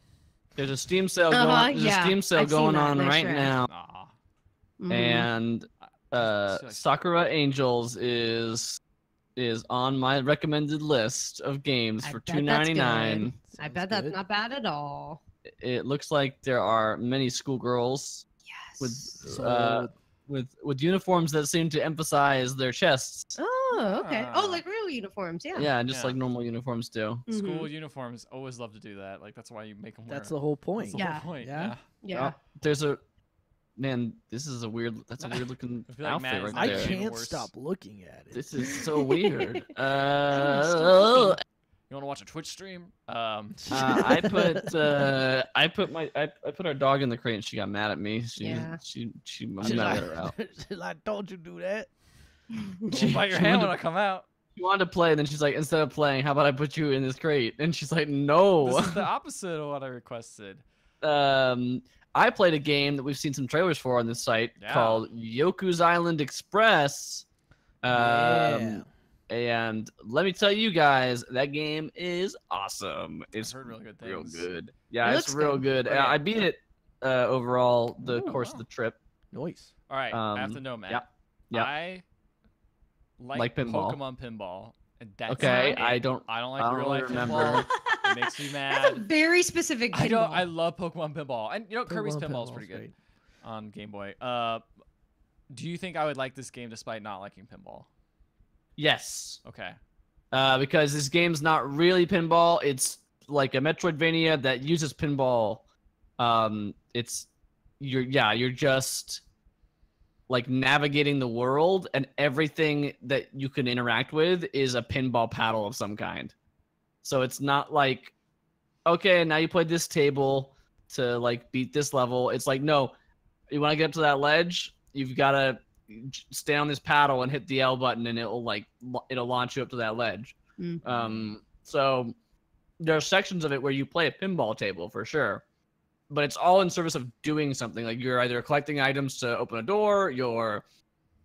There's a Steam sale Uh-huh, going. There's yeah, a Steam sale I've seen going that, on nice right try. now. Aw. and Sakura Angels is on my recommended list of games for $2.99. I bet that's not bad at all. It looks like there are many schoolgirls with uniforms that seem to emphasize their chests. Oh, okay. Oh, like real uniforms, yeah. Yeah, just like normal uniforms do. School uniforms always love to do that. Like that's why you make them wear. That's the whole point. That's the whole point. Yeah. There's a man. This is a weird. That's a weird looking outfit right I there. can't stop looking at it. This is so weird. You want to watch a Twitch stream? I put our dog in the crate and she got mad at me. She mad at her out. She's like, don't you do that? Bite your hand when I come out. She wanted to play, and then she's like, instead of playing, how about I put you in this crate? And she's like, no. This is the opposite of what I requested. I played a game that we've seen some trailers for on this site called Yoku's Island Express. And let me tell you guys, that game is awesome. It's heard really good real things. good. Yeah, it's real good. I beat it overall the course of the trip. Nice. All right, I have to know, Matt. Yeah. I like pinball. Pokemon pinball. And that's Okay, I don't like real life remember. pinball. It makes me That's a mad. very specific pinball. I love Pokemon pinball, and you know Kirby's pinball is pretty pinball's good on Game Boy. Do you think I would like this game despite not liking pinball? Yes. Okay. Because this game's not really pinball. It's like a Metroidvania that uses pinball. You're just like navigating the world, and everything that you can interact with is a pinball paddle of some kind. So it's not like, okay, now you play this table to like beat this level. It's like, no, you want to get up to that ledge, you've got to stay on this paddle and hit the L button, and it'll launch you up to that ledge. So there are sections of it where you play a pinball table for sure, but it's all in service of doing something. Like you're either collecting items to open a door, you're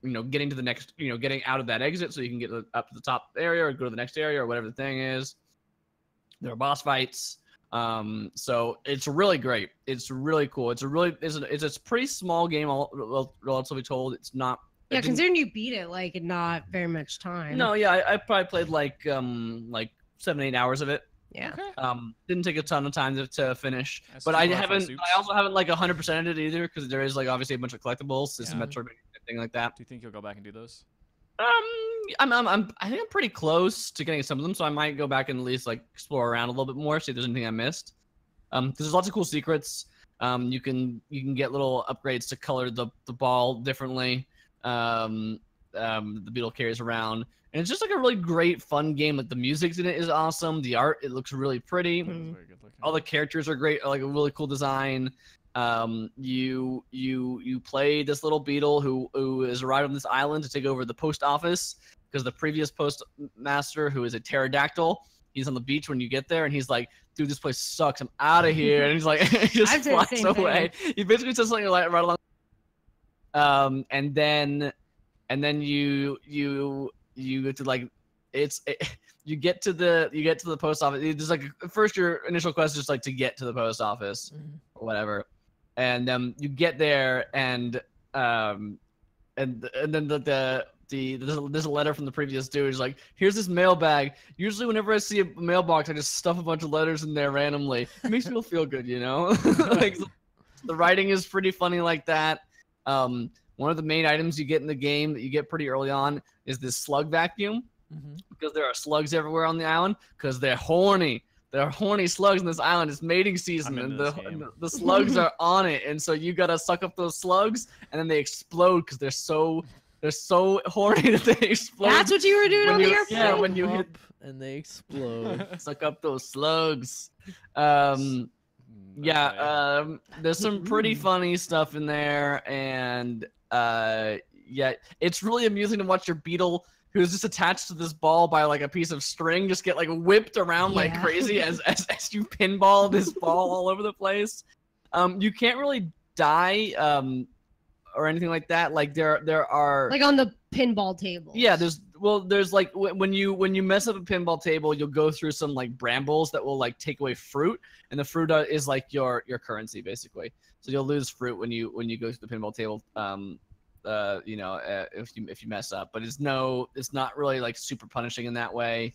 getting to the next, getting out of that exit so you can get up to the top area or go to the next area or whatever the thing is. There are boss fights. So it's really great. It's really cool. It's a pretty small game, relatively told. It's not. Yeah, considering you beat it like in not very much time. No, yeah, I probably played like 7-8 hours of it. Yeah. Okay. Didn't take a ton of time to finish, That's but too I much for haven't. soups. I also haven't like 100%ed it either because there is like obviously a bunch of collectibles. It's a Metroid thing like that. Do you think you'll go back and do those? I think I'm pretty close to getting some of them, so I might go back and at least like explore around a little bit more, see if there's anything I missed. Because there's lots of cool secrets. You can get little upgrades to color the ball differently. The beetle carries around, and it's just like a really great fun game. Like the music's in it is awesome. The art, it looks really pretty. Very good looking. All the characters are great, like a really cool design. You play this little beetle who has arrived on this island to take over the post office because the previous postmaster, who is a pterodactyl, he's on the beach when you get there, and he's like, dude, this place sucks, I'm out of here. And he's like, he just flies away. He basically says something like right along. And then you get to like you get to the post office. It's just like first your initial quest is just like to get to the post office or whatever, and you get there and then there's a letter from the previous dude. He's like, here's this mailbag. Usually whenever I see a mailbox, I just stuff a bunch of letters in there randomly. It makes me feel good, you know? Like the writing is pretty funny like that. One of the main items you get in the game that you get pretty early on is this slug vacuum. Because there are slugs everywhere on the island, because they're horny. There are horny slugs in this island. It's mating season, and the slugs are on it, and so you gotta suck up those slugs, and then they explode because they're so horny that they explode. That's what you were doing on the airplane? Yeah, when you hit and they explode. Suck up those slugs. There's some pretty funny stuff in there, and it's really amusing to watch your beetle, who's just attached to this ball by like a piece of string, just get like whipped around like crazy as you pinball this ball all over the place. You can't really die or anything like that. Like there are like on the pinball table. Yeah, there's like when you mess up a pinball table, you'll go through some like brambles that will like take away fruit, and the fruit is like your currency basically. So you'll lose fruit when you go to the pinball table. if you mess up. But it's not really like super punishing in that way.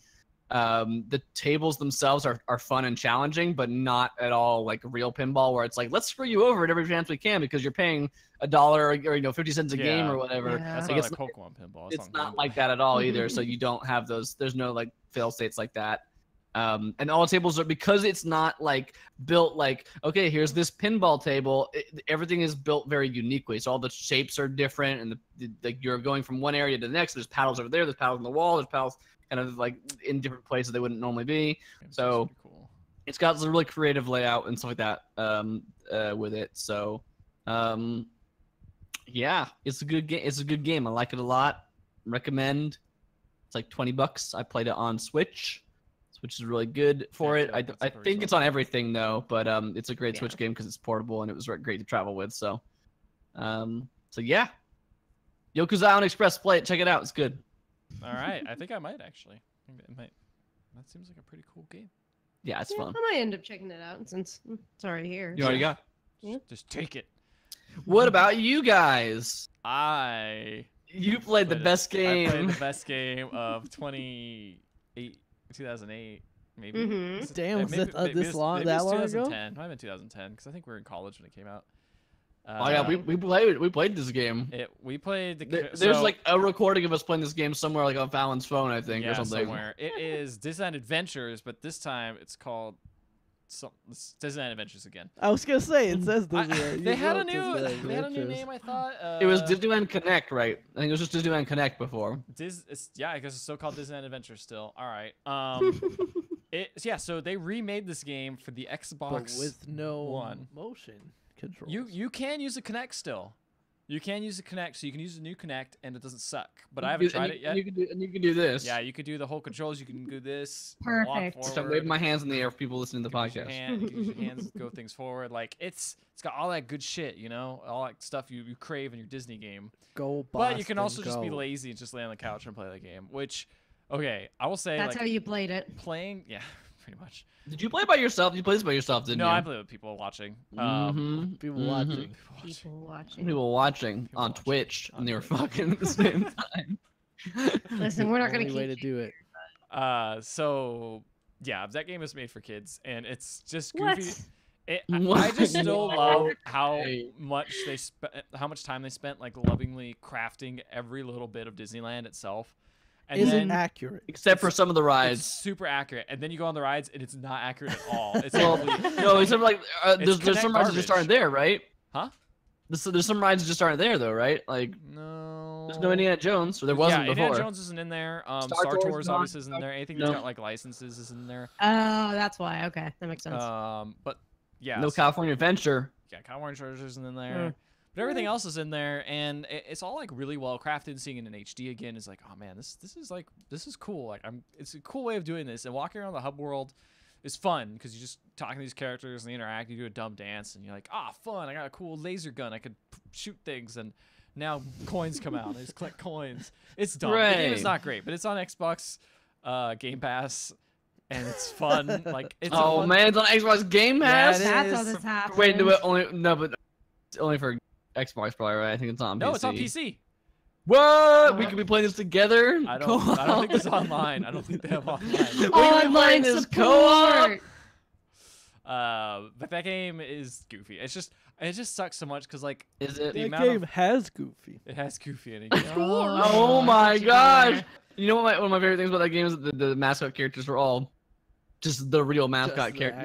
The tables themselves are fun and challenging, but not at all like real pinball where it's like, let's screw you over at every chance we can because you're paying $1 or 50 cents a game or whatever. Yeah. That's Like, not like Pokemon pinball. It's not like that at all either. So you don't have those. There's no like fail states like that. And all the tables are, because it's not like built like, okay, here's this pinball table. Everything is built very uniquely. So all the shapes are different, and you're going from one area to the next. There's paddles over there. There's paddles on the wall. There's paddles kind of like in different places they wouldn't normally be. So cool. It's got a really creative layout and stuff like that with it. So yeah, it's a good game. It's a good game. I like it a lot. Recommend. It's like $20. I played it on Switch. Which is really good for it. I think it's on everything though, but it's a great Switch game because it's portable and it was great to travel with. So, yeah, Yoku's Island Express, play it, check it out, it's good. All right, I think I might actually. It might. That seems like a pretty cool game. Yeah, it's fun. I might end up checking it out since it's already here. You already got. Yeah. Just take it. What about you guys? You played the best game. I played the best game of 2008, maybe. Mm-hmm. Damn, was that this long? Maybe That long ago? 2010. Might have been 2010 because I think we were in college when it came out. Oh yeah, we played this game. We played. There's like a recording of us playing this game somewhere, like on Fallon's phone, I think, yeah, or something. Somewhere. It is Disneyland Adventures, but this time it's called Disneyland Adventures again. I was gonna say it says Disneyland. They had a new name, I thought. It was Disneyland Connect, right? I think it was just Disneyland Connect before. Yeah, I guess it's still called Disneyland Adventure still. All right. So they remade this game for the Xbox but with no One. motion control. You can use a Kinect still. You can use a Kinect, so you can use a new Kinect, and it doesn't suck. But I haven't tried it yet. You can do this. Yeah, you could do the whole controls. You can do this. Perfect. Walk So I'm waving my hands in the air for people listening to the podcast. Use your hands go things forward. Like it's got all that good shit, you know, all that stuff you crave in your Disney game. Go, but you can also just be lazy and just lay on the couch and play the game. Which, okay, I will say that's like, how you played it. Playing, yeah, pretty much. Did you play by yourself? You played this by yourself, didn't you? No, I played with people watching. People watching. People watching on Twitch, and they were fucking at the same time. Listen, we're not gonna keep way to do it. So yeah, that game is made for kids, and it's just What? goofy. I just still love how much how much time they spent like lovingly crafting every little bit of Disneyland itself. And Isn't accurate. Except for some of the rides. It's super accurate, and then you go on the rides, and it's not accurate at all. It's no, except for like there's some rides that just aren't there, right? Huh? There's some rides that just aren't there though, right? Like no. There's no Indiana Jones, so there wasn't before. Indiana Jones isn't in there. Star Tours obviously isn't in there. Anything that's got like licenses is in there. Oh, that's why. Okay, that makes sense. But yeah. No California Adventure. Yeah, California Adventure isn't in there. But everything else is in there, and it's all like really well crafted. Seeing it in HD again is like, oh man, this is cool. Like it's a cool way of doing this. And walking around the hub world is fun because you just talking to these characters and they interact. You do a dumb dance, and you're like, fun! I got a cool laser gun. I could shoot things, and now coins come out. I just collect coins. It's dumb. The game is not great, but it's on Xbox Game Pass. And it's fun. Like it's man, it's on Xbox Game Pass. Yeah, that's how this happens. Wait, but only for Xbox, probably, right? I think it's on PC. No, it's on PC. What? We could be playing this together? I don't think it's online. I don't think they have online. Online support. But that game is goofy. It just sucks so much because like is it that game has Goofy. It has Goofy in it. Oh my gosh! You know what? One of my favorite things about that game is that the mascot characters were all just the real mascot character.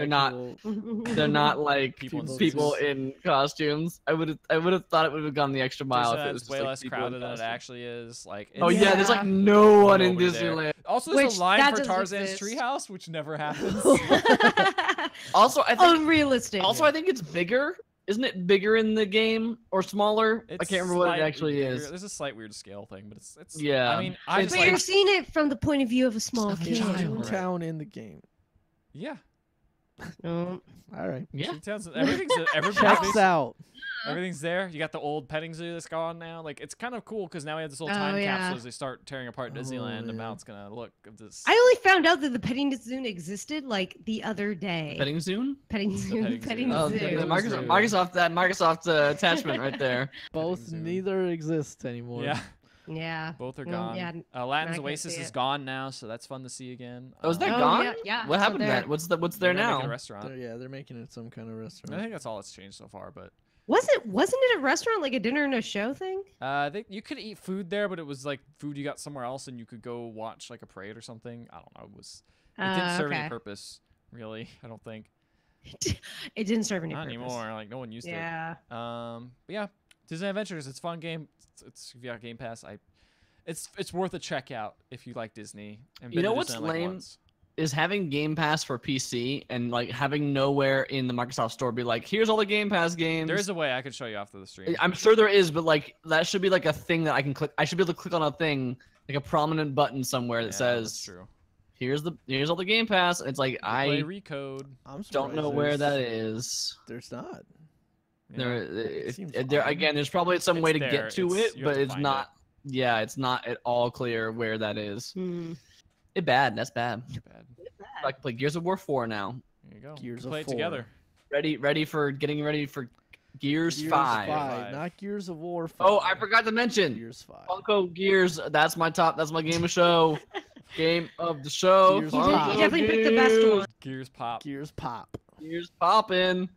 They're not like people in costumes. I would have thought it would have gone the extra mile if it was way just, less crowded than it actually is. Like there's like no one in Disneyland. Also, there's a line for Tarzan's treehouse, which never happens. Also, I think unrealistic. Also, I think it's bigger. Isn't it bigger in the game or smaller? I can't remember what it actually is. There's a slight weird scale thing, but it's yeah. I mean, but you're seeing it from the point of view of a small kid. Town in the game. Yeah. All right. Yeah. Everything's checks out. Everything's there. You got the old petting zoo that's gone now. Like it's kind of cool because now we have this little Oh, time yeah. capsule as they start tearing apart Disneyland, and yeah. now it's gonna look of this. I only found out that the petting zoo existed like the other day. Petting Zoom? Petting zoo. petting Petting zoo. Oh, zoo. the Petting Microsoft attachment right there. Both Zoom. neither exist anymore. Yeah, Yeah. both are No, gone. yeah, Latin's I can't Oasis see is it. gone now, so that's fun to see again. Oh, is that Oh, gone? yeah, yeah, What it's happened to there. that? What's there They're making now? a restaurant. They're making it some kind of I restaurant. think that's all that's changed so far, but Wasn't it a restaurant, like a dinner and a show thing? you could eat food there, but it was like food you got somewhere else, and you could go watch like a parade or something. I don't know. It didn't serve any Okay. purpose, really. I don't think. It didn't serve any Not purpose. anymore. Like no one used Yeah. it. But yeah, Disney Adventures. It's a fun game. It's if you got Game Pass. It's worth a check out if you like Disney. And You been know to what's Disneyland, like, lame? once. Is having Game Pass for PC and like having nowhere in the Microsoft Store be like, here's all the Game Pass games. There is a way I could show you after the stream. I'm sure there is, but like that should be like a thing that I can click. I should be able to click on a thing, like a prominent button somewhere that Yeah, that's says, true. here's all the Game Pass. And it's like Play I Recode. I'm don't know surprised where there's- that is. There's not. There, seems there fine. again. There's probably some way It's to there. get to It's- it, you have but to it's find not. Yeah, it's not at all clear where that is. Hmm. It bad. That's bad. Bad. I can play Gears of War 4 now. There you go. Gears Play of it 4. together. Getting ready for Gears 5. Five. Not Gears of War 5. Oh, I forgot to mention Gears 5. Funko Gears. That's my game of show. Game of the show. Gears You, of did, Pop. you definitely picked the best one. Gears Pop. Gears Pop. Gears popping.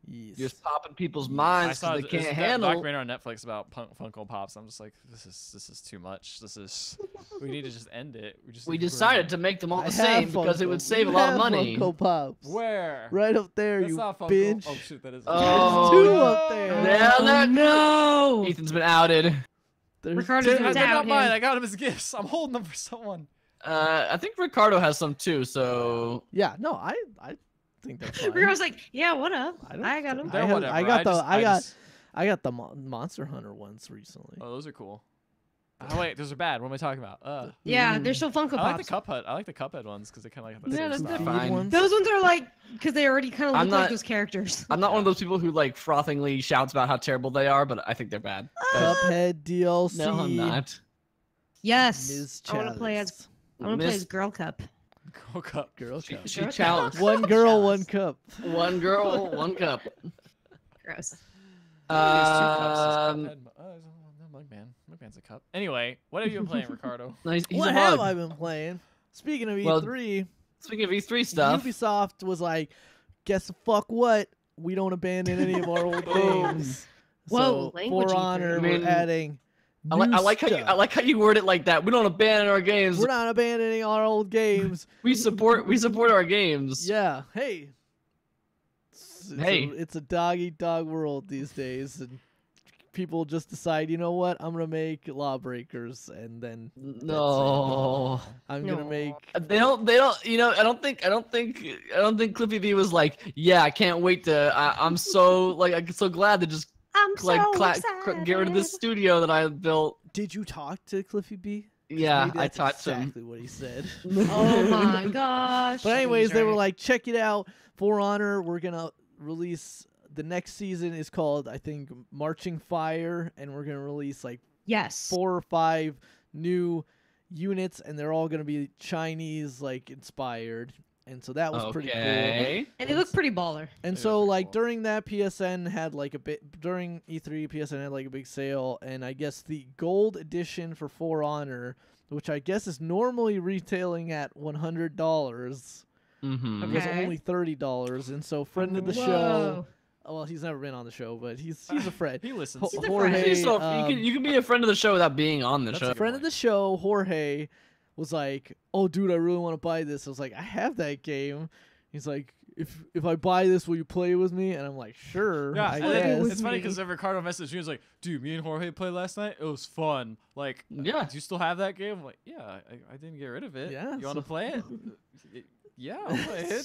Yes. Just popping people's I minds saw because they this can't handle. documentary on Netflix about Funko Pops. I'm just like, this is too much. We need to just end it. We decided to make them all I the have same because it Funko- would save a you lot of have money. Funko Pops. Where? Right up there, That's you not Funko. bitch. Oh shoot, that is. Oh, There's two up there. Yeah, no! Ethan's been outed. There's Ricardo's They're, gonna they're doubt not mine. him. I got them as gifts. I'm holding them for someone. I think Ricardo has some too. So Yeah, no, I think that's fine. Ricardo's like, yeah, what up? I don't I got him. I They're have- whatever. I got the- I got- just- I got the Monster Hunter ones recently. Oh, those are cool. Oh wait, those are bad. What am I talking about? Yeah, they're still Funko I Pops. like the Cuphead. I like the Cuphead ones because they kind of like have the Yeah, same that's style. fine. Ones. Those ones are like, because they already kind of I'm look like not- those characters. I'm not one of those people who like frothingly shouts about how terrible they are, but I think they're bad. Cuphead DLC. No, I'm not. Yes. Ms. I want to play as Chalice. Miss- Girl Cup. Go Cup. Girl She, Cup. she Girl challenged. One girl, one cup. One girl, one cup. Gross. There's two cups. Um, There's Cuphead. No, Mugman. Mugman's a cup. Anyway, what have you been playing, Ricardo? no, he's What a have hug. I been playing? Speaking of Well, E3, Speaking of E3 stuff, Ubisoft was like, guess the fuck what? We don't abandon any of our old games. Whoa, So, language For E3. Honor, I mean, we're adding. I new like how stuff. you word it like that. We don't abandon our games. We're not abandoning our old games. We support our games. Yeah. Hey. Hey. It's a dog eat dog world these days, and people just decide, you know what? I'm gonna make Lawbreakers, and then No. I'm gonna No. make. They don't. You know. I don't think Cliffy V was like, yeah, I can't wait to. I'm so I'm so glad to just I'm get rid of this studio that I built. Did you talk to Cliffy B? 'Cause Yeah, maybe I that's talked to him. exactly what he said. Oh my gosh. But anyways, they were Right. like, check it out. For Honor, we're gonna release the next season is called, I think, Marching Fire, and we're gonna release like yes. 4 or 5 new units, and they're all gonna be Chinese like inspired. And so that was pretty cool. Okay. And they look pretty baller. And They so look like cool. during that PSN had like a bit during E3 PSN had like a big sale, and I guess the gold edition for For Honor, which I guess is normally retailing at $100, Mm-hmm. was Okay. only $30. And so friend of the show, Whoa. well, he's never been on the show, but he's a friend. He listens. Ho- He's a Jorge, friend. So you can be a friend of the show without being on the That's show. a friend of the show, Jorge, was like, "Oh, dude, I really want to buy this." I was like, "I have that game." He's like, "If I buy this, will you play with me?" And I'm like, "Sure." Yeah, I and then guess. it's funny because Ricardo messaged me. He was like, "Dude, me and Jorge played last night. It was fun. Like, Yeah. do you still have that game?" I'm like, "Yeah, I didn't get rid of it. Yeah, you want to so- play it? Yeah, I'll play it."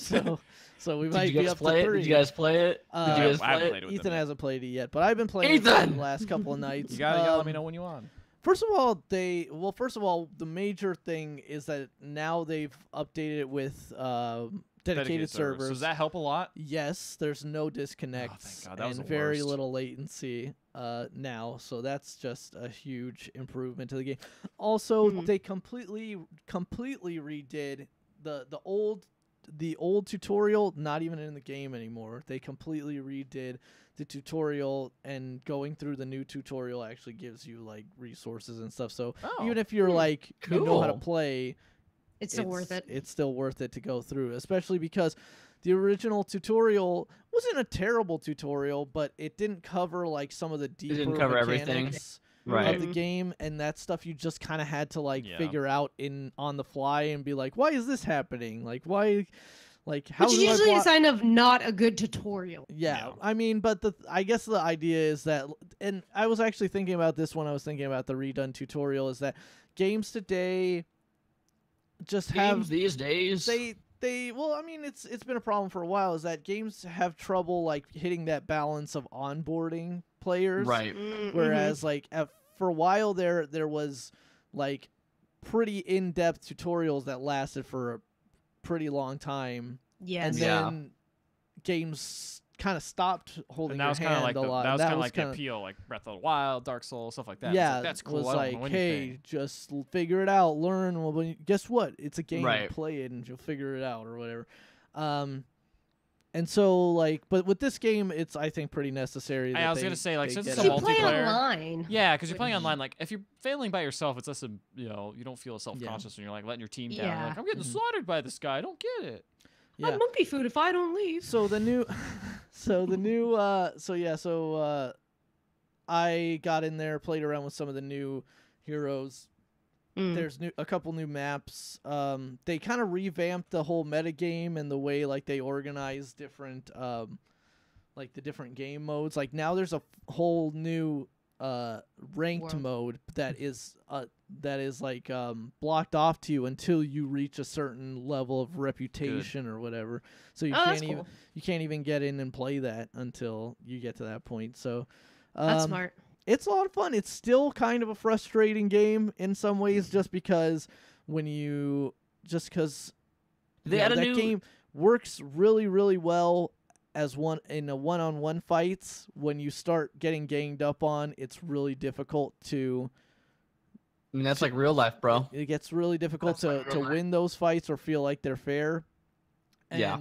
so we Did might you be guys up to play it? 3. Did you guys play it? Uh, Did you guys I haven't play it? played it with Ethan them yet. hasn't played it yet, but I've been playing it for Ethan! the last couple of nights. You gotta let me know when you want. First of all, the major thing is that now they've updated it with dedicated servers. So does that help a lot? Yes, there's no disconnects thank God. That was and the very worst. little latency now, so that's just a huge improvement to the game. Also, they completely redid the old tutorial, not even in the game anymore. They completely redid the tutorial, and going through the new tutorial actually gives you like resources and stuff. So even if you're like you know how to Cool. play, It's still worth it. It's still worth it to go through, especially because the original tutorial wasn't a terrible tutorial, but it didn't cover like some of the deeper didn't cover everything. mechanics Right. of the game, and that stuff you just kind of had to like Yeah. figure out on the fly and be like, why is this happening? Like why, like how Which is do I usually a block? sign of not a good tutorial. Yeah, I mean, but I guess the idea is that, and I was actually thinking about this when I was thinking about the redone tutorial, is that games today just have Games these days. they well, I mean, it's been a problem for a while, is that games have trouble like hitting that balance of onboarding players, Right. whereas like for a while there was like pretty in-depth tutorials that lasted for a pretty long time, Yes. and Yeah. then games kind of stopped holding And that your was kind of hand like a lot. that was and kind of like the kinda- appeal, like Breath of the Wild, Dark Souls, stuff like that. Yeah, It's like, that's cool. was I don't like, know hey, anything. just figure it out, learn. Well, guess what? It's a game. Right. Play it, and you'll figure it out, or whatever. And so like, but with this game, it's I think pretty necessary. I that was they- gonna say, like, they since get it's a You out. play multiplayer. online. Yeah, because you're playing Which- online. Like, if you're failing by yourself, it's less, you don't feel self-conscious when you're like letting your team down. You're Yeah. like, I'm getting Mhm. slaughtered by this guy. I don't get it. Yeah. I'm monkey food if I don't leave. So the new, I got in there, played around with some of the new heroes. There's a couple new maps. They kind of revamped the whole metagame and the way like they organize different like the different game modes. Like now there's a whole new ranked World. mode that is like blocked off to you until you reach a certain level of reputation or whatever. So you Oh, that's can't even cool. you can't even get in and play that until you get to that point. So That's smart. it's a lot of fun. It's still kind of a frustrating game in some ways, just because They add a that new game works really, really well as one-on-one fights. When you start getting ganged up on, it's really difficult to. I mean, that's like real life, bro. It gets really difficult That's like to real life. win those fights or feel like they're fair. And Yeah.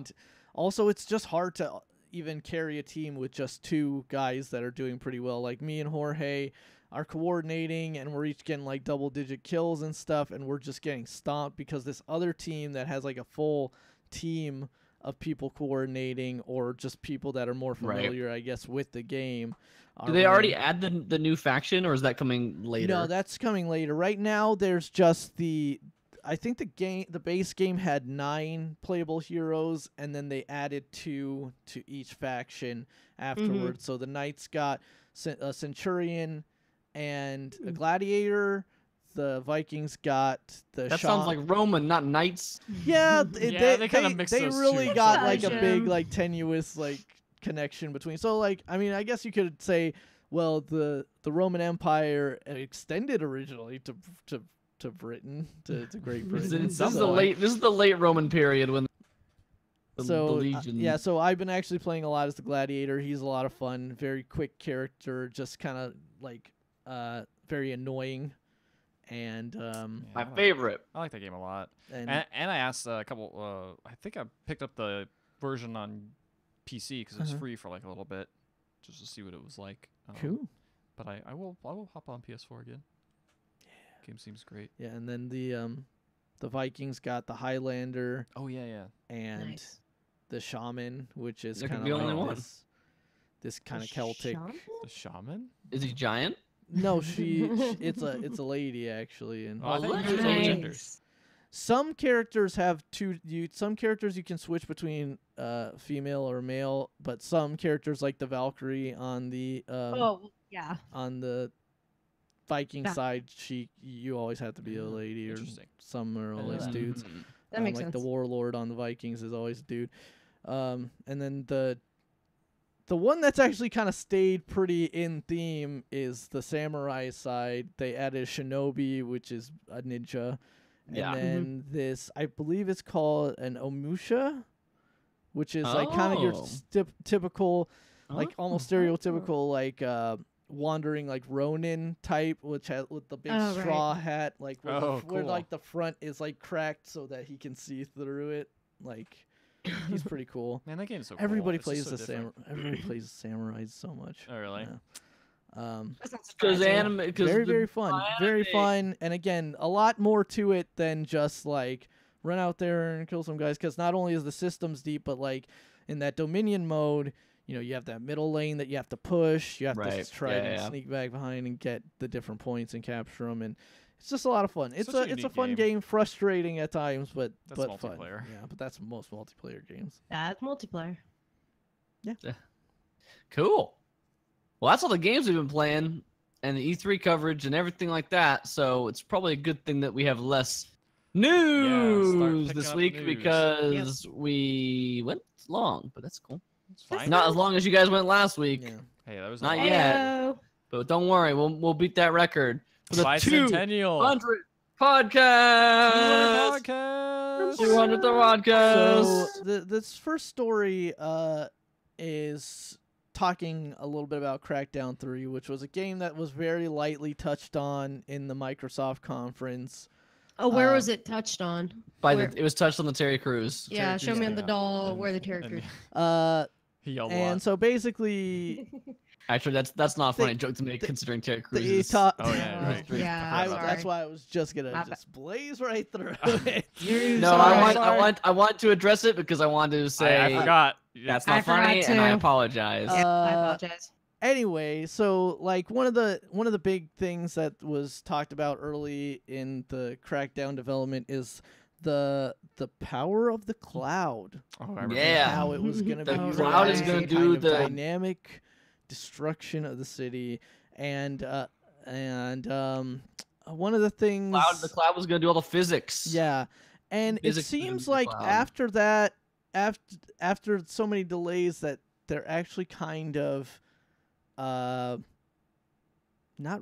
also, it's just hard to even carry a team with just two guys that are doing pretty well. Like me and Jorge are coordinating, and we're each getting like double-digit kills and stuff, and we're just getting stomped because this other team that has like a full team of people coordinating, or just people that are more Right. familiar, I guess, with the game. Do they already add the new faction, or is that coming later? No, that's coming later. Right now, there's just I think the base game had 9 playable heroes, and then they added 2 to each faction afterwards. So the Knights got a Centurion and a Gladiator. The Vikings got the that sounds like Roman, not knights. yeah, Yeah, they kinda mixed they those really two. got like a Gotcha. big like tenuous like connection between. So like I mean I guess you could say, well, the Roman Empire extended originally to Britain, to Great This Britain. is the late Roman period when the legion. yeah, so I've been actually playing a lot as the Gladiator. He's a lot of fun, very quick character, just kind of like very annoying, and my favorite. I like that game a lot. and And I asked a couple. I think I picked up the version on PC because it was free for like a little bit, just to see what it was like. cool. But I will hop on PS4 again. Yeah, game seems great. Yeah, and then the Vikings got the Highlander Oh yeah. and Nice. the Shaman, which is There could kind be of only like one. this kind of Celtic. The shaman. Is he giant? No, it's a lady actually, and Oh, I thought you look could at change it. genders. some characters have some characters you can switch between female or male, but some characters like the Valkyrie on the Oh, yeah. on the Viking Yeah. side, you always have to be a lady, or Interesting. some are I always know that. dudes. Mm. That makes like sense. the warlord on the Vikings is always a dude. And then the one that's actually kind of stayed pretty in theme is the samurai side. They added shinobi, which is a ninja. Yeah. And then this, I believe it's called an omusha. which is like kind of your typical, like almost stereotypical like wandering like Ronin type, which has with the big straw hat, like where like the front is like cracked so that he can see through it. Like he's pretty cool. Man, that game's so cool. Everybody plays the Everybody plays samurais so much. Oh really? Yeah. Because very fun, very fun, and again, a lot more to it than just like run out there and kill some guys. Because not only is the systems deep, but like in that Dominion mode, you know, you have that middle lane that you have to push. You have to try to sneak back behind and get the different points and capture them, and it's just a lot of fun. It's a fun game, frustrating at times, but fun. Yeah, but that's most multiplayer games. That's multiplayer. Yeah. Cool. Well, that's all the games we've been playing, and the E3 coverage and everything like that. So it's probably a good thing that we have less news this week because we went long, but that's cool. It's fine. Not as long as you guys went last week. Yeah. Hey, that was not yet. But don't worry, we'll beat that record for the 200 podcast. 200th podcast. So this first story is talking a little bit about Crackdown 3, which was a game that was very lightly touched on in the Microsoft conference. Oh, where was it touched on? It was touched on the Terry Crews. Yeah, show me on the doll where the Terry Crews. He yelled and so basically, actually, that's not a funny joke to make considering Terry Crews. Oh yeah, right. Yeah, that's why I was just gonna just blaze right through it. No, I want to address it because I want to say I forgot. That's not funny, and I apologize. I apologize. Anyway, so like one of the big things that was talked about early in the Crackdown development is the power of the cloud. Oh, I remember how it was going to be the cloud is going to do the dynamic destruction of the city, and one of the things the cloud was going to do all the physics. Yeah, and it seems like after that, after so many delays, that they're actually kind of not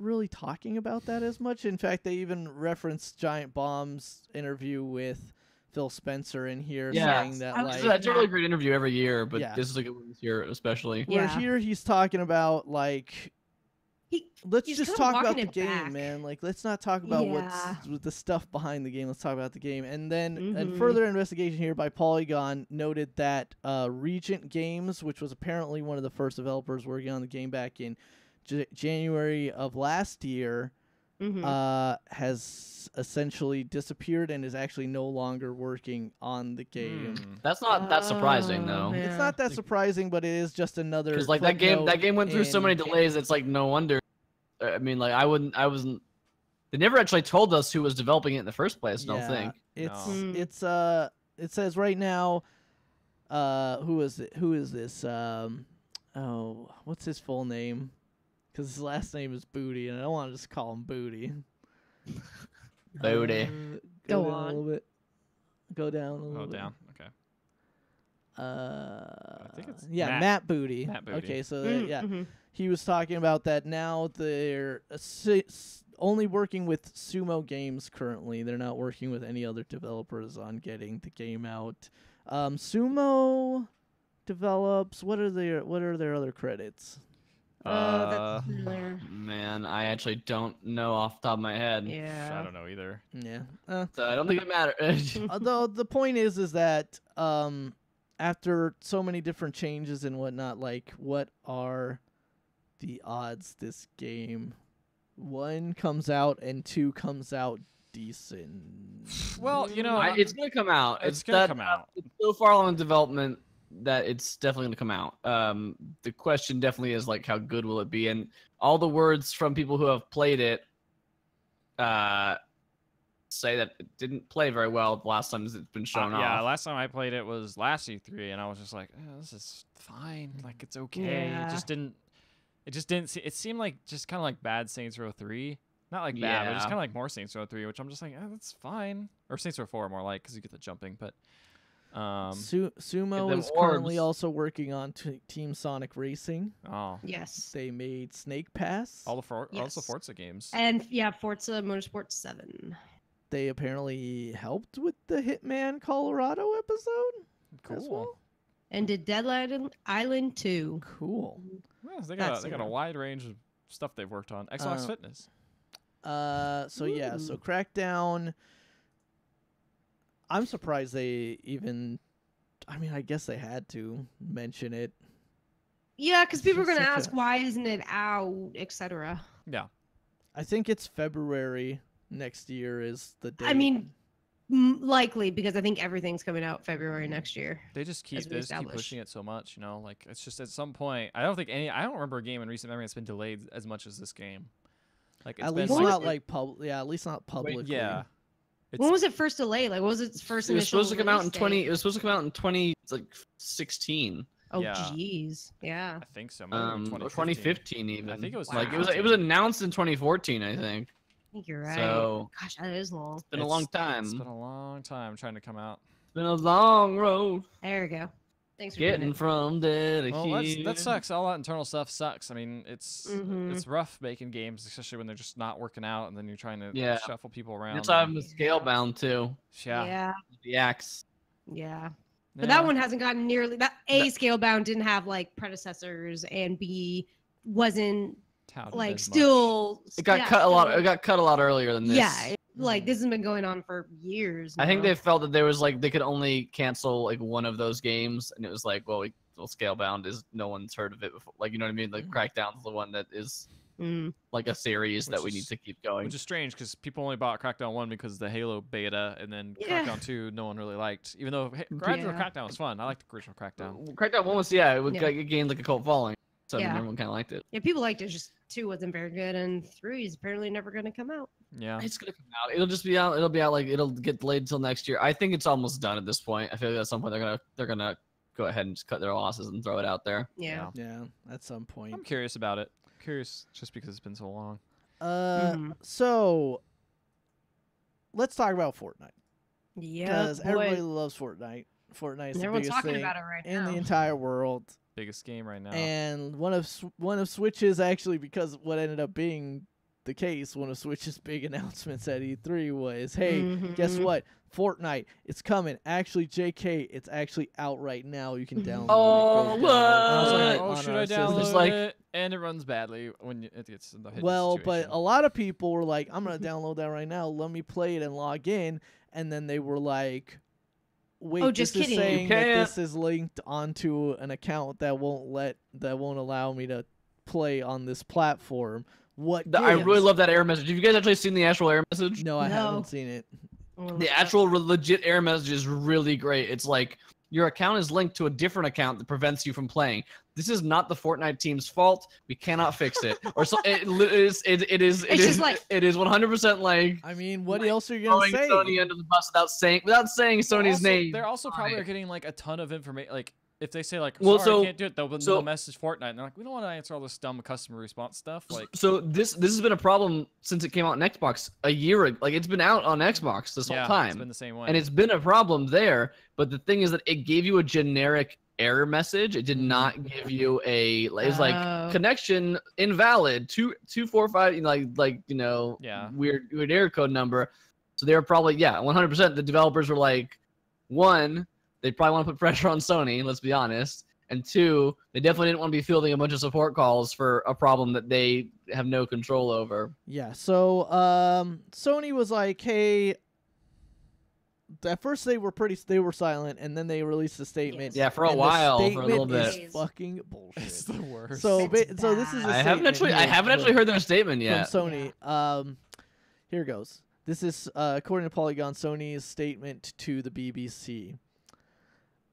really talking about that as much. In fact, they even referenced Giant Bomb's interview with Phil Spencer in here, saying that that's a really great interview every year, but this is a good one this year especially. Where here he's talking about like let's just talk about the game, man. Like let's not talk about what's the stuff behind the game. Let's talk about the game. And then and further investigation here by Polygon noted that Regent Games, which was apparently one of the first developers working on the game back in January of last year, has essentially disappeared and is actually no longer working on the game. That's not that surprising though. Yeah. It's not that surprising, but it is just another. Because like that game went through so many delays. It's like no wonder. I mean, like I wasn't. They never actually told us who was developing it in the first place. I don't think. It's it says right now. Who is it? Who is this? Oh, what's his full name? Because his last name is Booty, and I don't want to just call him Booty. Booty. Go on. A little bit. Go down a little bit. down. Okay. I think it's Matt Booty. Matt Booty. Okay, so he was talking about that now they're only working with Sumo Games currently. They're not working with any other developers on getting the game out. Sumo develops. What are their other credits? That's familiar. Man, I actually don't know off the top of my head. Yeah. I don't know either. Yeah. So I don't think it matters. Although the point is that after so many different changes and whatnot, like what are the odds this game 1 comes out and 2 comes out decent? Well, you know, it's gonna come out. It's gonna come out. It's so far along in development that it's definitely gonna come out. The question definitely is like, how good will it be? And all the words from people who have played it say that it didn't play very well the last time it's been shown off. Yeah, last time I played it was last E3, and I was just like, this is fine. Like it's okay. Yeah. It just didn't. It seemed like just kind of like bad Saints Row 3. Not like bad, but just kind of like more Saints Row 3, which I'm just like, that's fine. Or Saints Row 4 more like, because you get the jumping, but. Sumo is currently also working on Team Sonic Racing. Oh. Yes. They made Snake Pass. Also Forza games. And Forza Motorsport 7. They apparently helped with the Hitman Colorado episode. Cool. As well. And did Island 2. Cool. Well, they That's got a wide range of stuff they've worked on. Xbox Fitness. So yeah, so Crackdown. I'm surprised they even. I mean, I guess they had to mention it. Yeah, because people are It's going to such ask, a- why isn't it out, etc. Yeah. I think it's February next year is the date. I mean, likely, because I think everything's coming out February next year. They just keep As we established. pushing it so much, you know. Like it's just at some point. I don't remember a game in recent memory that's been delayed as much as this game. Like it's at been least like, not like public. Yeah, at least not publicly. yeah. When was it first delayed? Like, what was its first It was initial supposed to come out in release 20. date? It was supposed to come out in 2016. Oh, Yeah. jeez. Yeah. I think so. Maybe Or 2015. 2015 even. I think it was like it 2015. was announced in 2014, I think. I think you're right. So Gosh, that is long. it's been a long time. It's been a long time trying to come out. It's been a long road There we go. Thanks for getting doing it. from there to Well, here. that sucks. All that internal stuff sucks. I mean, it's Mhm. rough making games, especially when they're just not working out, and then you're trying to Yeah. shuffle people around. That's why and- I'm scale bound too. yeah. Yeah. The axe. Yeah. But Yeah. that one hasn't gotten nearly that. A, Scalebound didn't have like predecessors, and B, wasn't Touted like as much. still. It got yeah, cut a lot. still- It got cut a lot earlier than this. Yeah. Like this has been going on for years. I think now. they felt that there was like they could only cancel like one of those games, and it was like, well, Scalebound is no one's heard of it before. Like you know what I mean? Like Crackdown's the one that is Mm. like a series that Which we is- need to keep going. Which is strange because people only bought Crackdown 1 because of the Halo beta, and then Yeah. Crackdown 2 no one really liked. Even though original Yeah. Crackdown was fun. I liked the original Crackdown. Crackdown 1 was it gained like a cult following, so I mean, Yeah. everyone kind of liked it. Yeah, people liked it. Just 2 wasn't very good, and 3 is apparently never going to come out. Yeah. It's gonna come out. It'll just be out. It'll be out like it'll get delayed until next year. I think it's almost done at this point. I feel like at some point they're gonna go ahead and just cut their losses and throw it out there. Yeah. Yeah, at some point. I'm curious about it. Curious just because it's been so long. So let's talk about Fortnite Yeah. because everybody loves Fortnite. Fortnite is the Everyone's biggest talking thing about it right in now. the entire world, Biggest game right now. and one of Switch's actually, because what ended up being the case, one of Switch's big announcements at E3 was, hey, guess Mhm. what? Fortnite, it's coming. Actually, JK, it's actually out right now. You can download Oh, it. what? I was like, on oh, should our I download system. It's like- it? And it runs badly when it gets in the hidden Well, but situation. a lot of people were like, I'm going to download that right now. Let me play it and log in. And then they were like, wait, Oh, just this kidding. is saying You that can't. this is linked onto an account that won't allow me to play on this platform. What I gives? really love that error message. Have you guys actually seen the actual error message? No, I No. haven't seen it. The actual legit error message is really great. It's like your account is linked to a different account that prevents you from playing. This is not the Fortnite team's fault. We cannot fix it. Or so it is. It is. It's just like- it is 100% like I mean, what Like, else are you going throwing to say? Sony under the bus without saying Sony's name. They're also probably on it. getting like a ton of information. Like if they say like, Well, sorry, so- I can't do it, they'll so- message Fortnite, and they're like, we don't want to answer all this dumb customer response stuff. Like, So this has been a problem since it came out on Xbox a year ago. Like it's been out on Xbox this yeah, whole time. it's been the same way. And it's been a problem there, but the thing is that it gave you a generic error message. It did not give you a. It was Oh. like connection invalid 2245. Yeah. weird error code number. So they were probably 100%. The developers were like, one, they probably want to put pressure on Sony. Let's be honest. And two, they definitely didn't want to be fielding a bunch of support calls for a problem that they have no control over. Yeah, so Sony was like, "Hey." At first, they were silent, and then they released a statement. Yes. Yeah, for a and the while, for a statement little is bit. fucking bullshit. it's the worst. So, It's so this is a bad. I haven't statement actually here heard their statement from yet. Sony. Here goes. This is according to Polygon, Sony's statement to the BBC.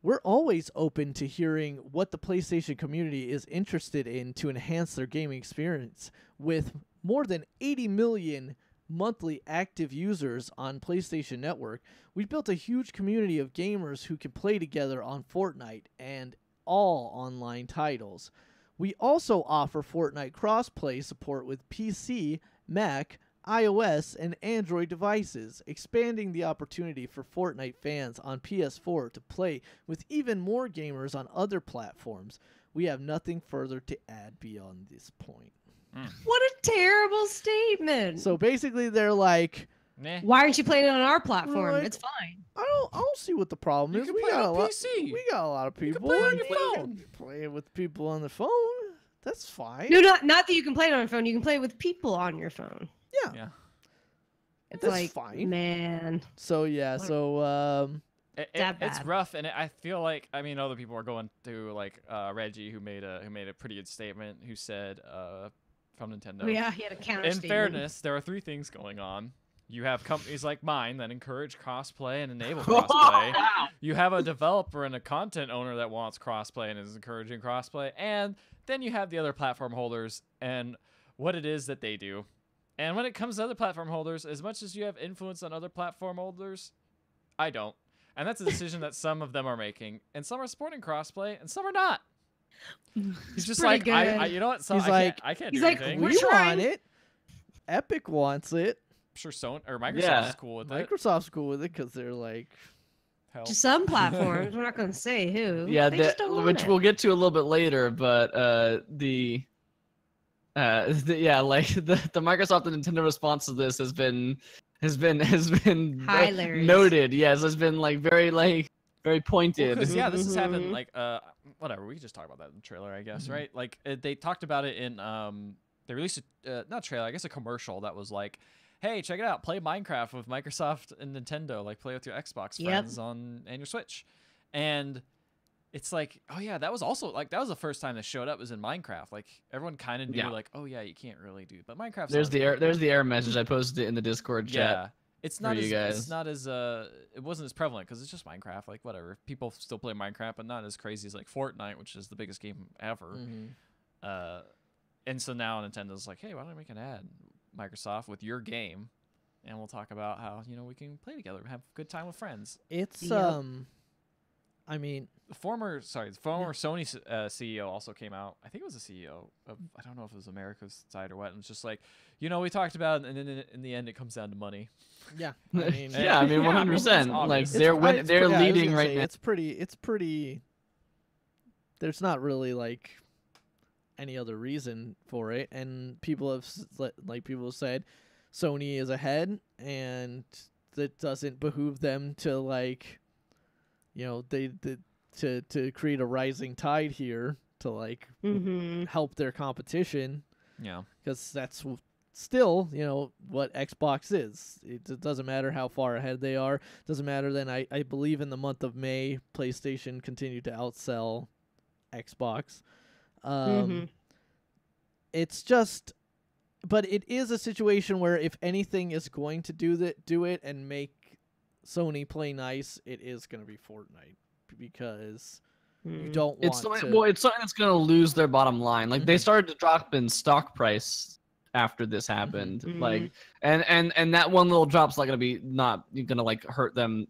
We're always open to hearing what the PlayStation community is interested in to enhance their gaming experience. With more than 80 million monthly active users on PlayStation Network, we built a huge community of gamers who can play together on Fortnite and all online titles. We also offer Fortnite crossplay support with PC, Mac, iOS, and Android devices, expanding the opportunity for Fortnite fans on PS4 to play with even more gamers on other platforms. We have nothing further to add beyond this point. What a terrible statement. So basically, they're like, Nah. Why aren't you playing it on our platform? Like, it's fine. I don't see what the problem You is. can We play it got a on lot. PC. We got a lot of You people. can play it on your You phone. can play it with people on the phone. That's fine. No, not that you can play it on your phone. You can play it with people on your phone. Yeah. It's That's like, fine. man. So yeah. So That It's bad. rough, and I feel like other people are going through like Reggie, who made a pretty good statement, who said from Nintendo. Oh, yeah, he had a counter In statement. fairness, there are 3 things going on. You have companies like mine that encourage crossplay and enable crossplay. You have a developer and a content owner that wants crossplay and is encouraging crossplay, and then you have the other platform holders and what it is that they do. And when it comes to other platform holders, as much as you have influence on other platform holders, I don't. And that's a decision that some of them are making, and some are supporting crossplay, and some are not. He's just pretty like, good. you know what? So He's I can't he's do like, anything. We're we trying. want it. Epic wants it. I'm sure Sony or Microsoft Yeah. is cool with it. Microsoft's cool with it because they're like, Hell. To some platforms, we're not going to say who. Yeah, they just don't want which it. we'll get to a little bit later, but the Microsoft and Nintendo response to this has been Hilarious. noted. Yes, has been like very pointed. Because yeah, this has happened Mhm. like whatever. We can just talk about that in the trailer, I guess, Mhm. right? Like they talked about it in they released a not trailer, I guess a commercial that was like, hey, check it out, play Minecraft with Microsoft and Nintendo, like play with your Xbox Yep. friends and your Switch, and it's like, oh yeah, that was also like that was the first time that showed up was in Minecraft. Like everyone kind of knew, Yeah. like, oh yeah, you can't really do, but Minecraft. There's the error message. I posted it in the Discord chat. Yeah. It's not you as guys. it's not as it wasn't as prevalent because it's just Minecraft, like whatever. People still play Minecraft, but not as crazy as like Fortnite, which is the biggest game ever. And so now Nintendo's like, hey, why don't I make an ad, Microsoft, with your game, and we'll talk about how we can play together, have a good time with friends. it's Yep. I mean, The former Sony CEO also came out. I think it was the CEO of, I don't know if it was America's side or what. And it's just like, we talked about it, and then in the end, it comes down to money. yeah. I mean, Yeah, I mean, Yeah, 100%. it's Like obvious. they're it's they're yeah, I was leading gonna right say, now. It's pretty. There's not really like any other reason for it, and people have people have said Sony is ahead, and that doesn't behoove them to like, to create a rising tide here to like Mhm. help their competition, Yeah. because that's still what Xbox is. It doesn't matter how far ahead they are. Doesn't matter. Then I believe in the month of May, PlayStation continued to outsell Xbox. Mhm. It's just, but it is a situation where if anything is going to do it and make Sony play nice, it is going to be Fortnite, because you don't want It's to. it's something that's gonna lose their bottom line. Like they Mhm. started to drop in stock price after this happened. Mhm. Like and that one little drop's not gonna like hurt them,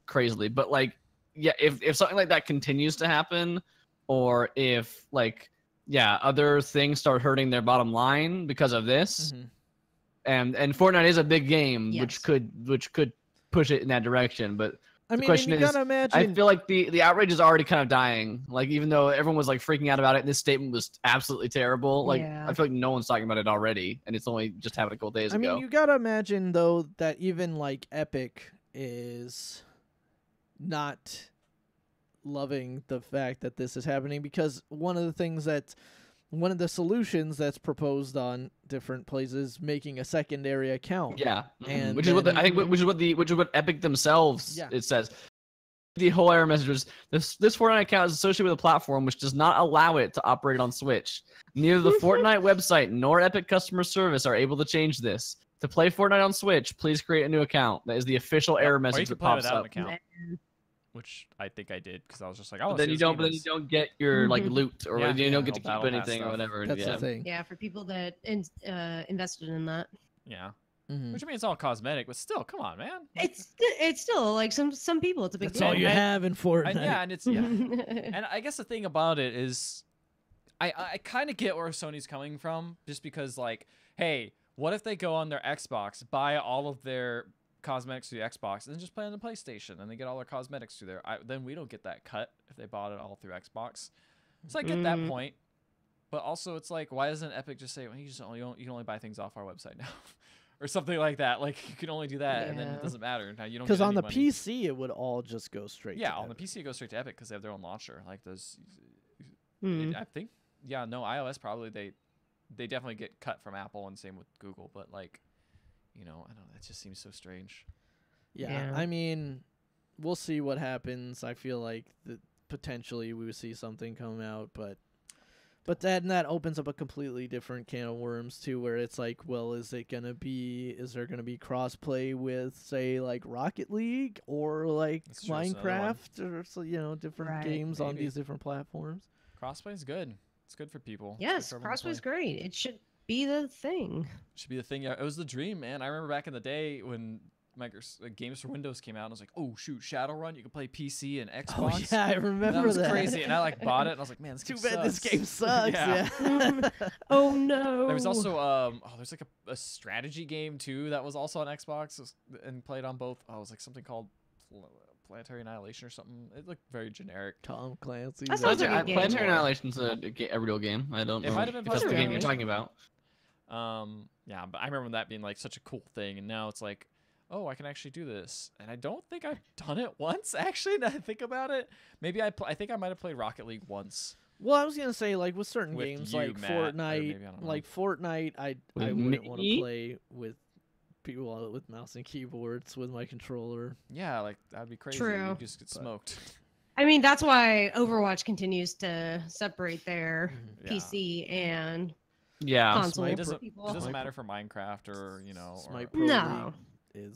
crazily. But like, yeah, if something like that continues to happen, or if like other things start hurting their bottom line because of this, Mhm. and Fortnite is a big game, Yes. which could push it in that direction. But I the mean, question and you is, gotta imagine. I feel like the outrage is already kind of dying. Like even though everyone was like freaking out about it, and this statement was absolutely terrible. Like Yeah. I feel like no one's talking about it already, and it's only just happened a couple days I ago. mean, you gotta imagine though that even like Epic is not loving the fact that this is happening, because one of the solutions that's proposed on different places, making a secondary account. Yeah, And which is what then- I think, which is what Epic themselves Yeah. it says. The whole error message was this Fortnite account is associated with a platform which does not allow it to operate on Switch. Neither the Fortnite website nor Epic customer service are able to change this. To play Fortnite on Switch, please create a new account. That is the official error Or you message can that play pops without up. an account, which I think I did because I was just like, But oh, then you don't get your like loot, or Yeah, you don't yeah, get to no keep battle pass anything or stuff. whatever. That's yeah. the thing. Yeah, for people that invested in that. Yeah. Mhm. Which I mean, it's all cosmetic, but still, come on, man. It's still like some people it's a big That's deal. all you And- have in Fortnite. And yeah, and it's and I guess the thing about it is, I kind of get where Sony's coming from, just because like, hey, what if they go on their Xbox, buy all of their cosmetics through the Xbox, and then just play on the PlayStation, and they get all their cosmetics through there? Then we don't get that cut if they bought it all through Xbox. So I get that point, but also it's like, why doesn't Epic just say, well, you can only buy things off our website now? or something like that. Like you can only do that, and then Yeah. it doesn't matter. Now you don't Because get on any the money. PC it would all just go straight. Yeah, to on the Epic. PC it goes straight to Epic because they have their own launcher. Like those, Hmm. I think. Yeah, no, iOS probably they definitely get cut from Apple, and same with Google. But like, I don't know. It just seems so strange. Yeah, Yeah. I mean, we'll see what happens. I feel like that potentially we would see something come out, but then that opens up a completely different can of worms too, where it's like, well, is there gonna be crossplay with, say, like Rocket League or like That's true, that's another one. Minecraft or so, different Right. games on Maybe. these different platforms? Crossplay is good. It's good for people. It's good Yes, for everyone to Crossway's play. great. It should be the thing. Should be the thing. Yeah, it was the dream, man. I remember back in the day when games for Windows came out, and I was like, oh shoot, Shadowrun, you can play PC and Xbox. Oh yeah, I remember that was that. crazy, and I like bought it, and I was like, man, this Too game bad this sucks. game sucks. Yeah. Oh no. There was also there's like a strategy game too that was also on Xbox and played on both. Oh, it was like something called Planetary Annihilation or something. It looked very generic. Tom Clancy. That sounds like a game. Planetary Annihilation's a real game. I don't It know might have been if that's the game you're possibly. talking about. Yeah, but I remember that being like such a cool thing, and now it's like, oh, I can actually do this, and I don't think I've done it once. Actually, now that I think about it, maybe I think I might have played Rocket League once. Well, I was gonna say, like with certain With games you, like Matt, or Fortnite, maybe, I don't know. like Fortnite, I With wouldn't want to me? play with people with mouse and keyboards with my controller. Yeah, like that'd be crazy. True. You just get But- smoked. I mean, that's why Overwatch continues to separate their Yeah. PC and Yeah. console It Sniper- doesn't, people. it doesn't Sniper- matter for Minecraft or Smite or, Pro No. League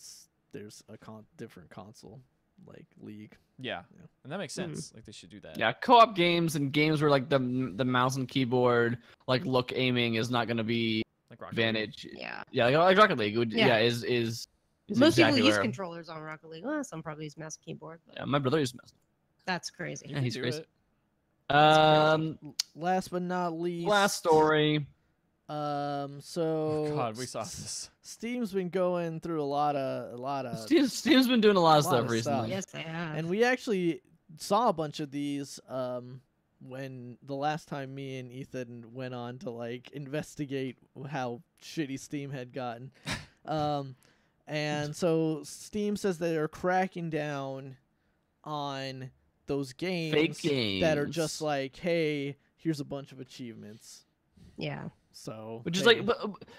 there's a different console like League. yeah, Yeah. and that makes sense. Like they should do that. Yeah, co-op games and games where like the mouse and keyboard like look aiming is not going to be Like Rocket League. advantage. Yeah. Yeah, like Rocket League would. Yeah. Yeah, is Most exactly people use where- controllers on Rocket League. Well, some probably use mouse and keyboard, but Yeah, my brother used mouse. that's crazy. You Yeah, can he's do crazy. it. Last but not least, Last story. so Oh, God, we saw this. Steam's been going through a lot of Steam's been doing a lot of lot stuff of recently. stuff. Yes, they have. and we actually saw a bunch of these when the last time me and Ethan went on to like investigate how shitty Steam had gotten. And so Steam says they're cracking down on those games, Fake games that are just like, hey, here's a bunch of achievements. yeah. So Which is they- like,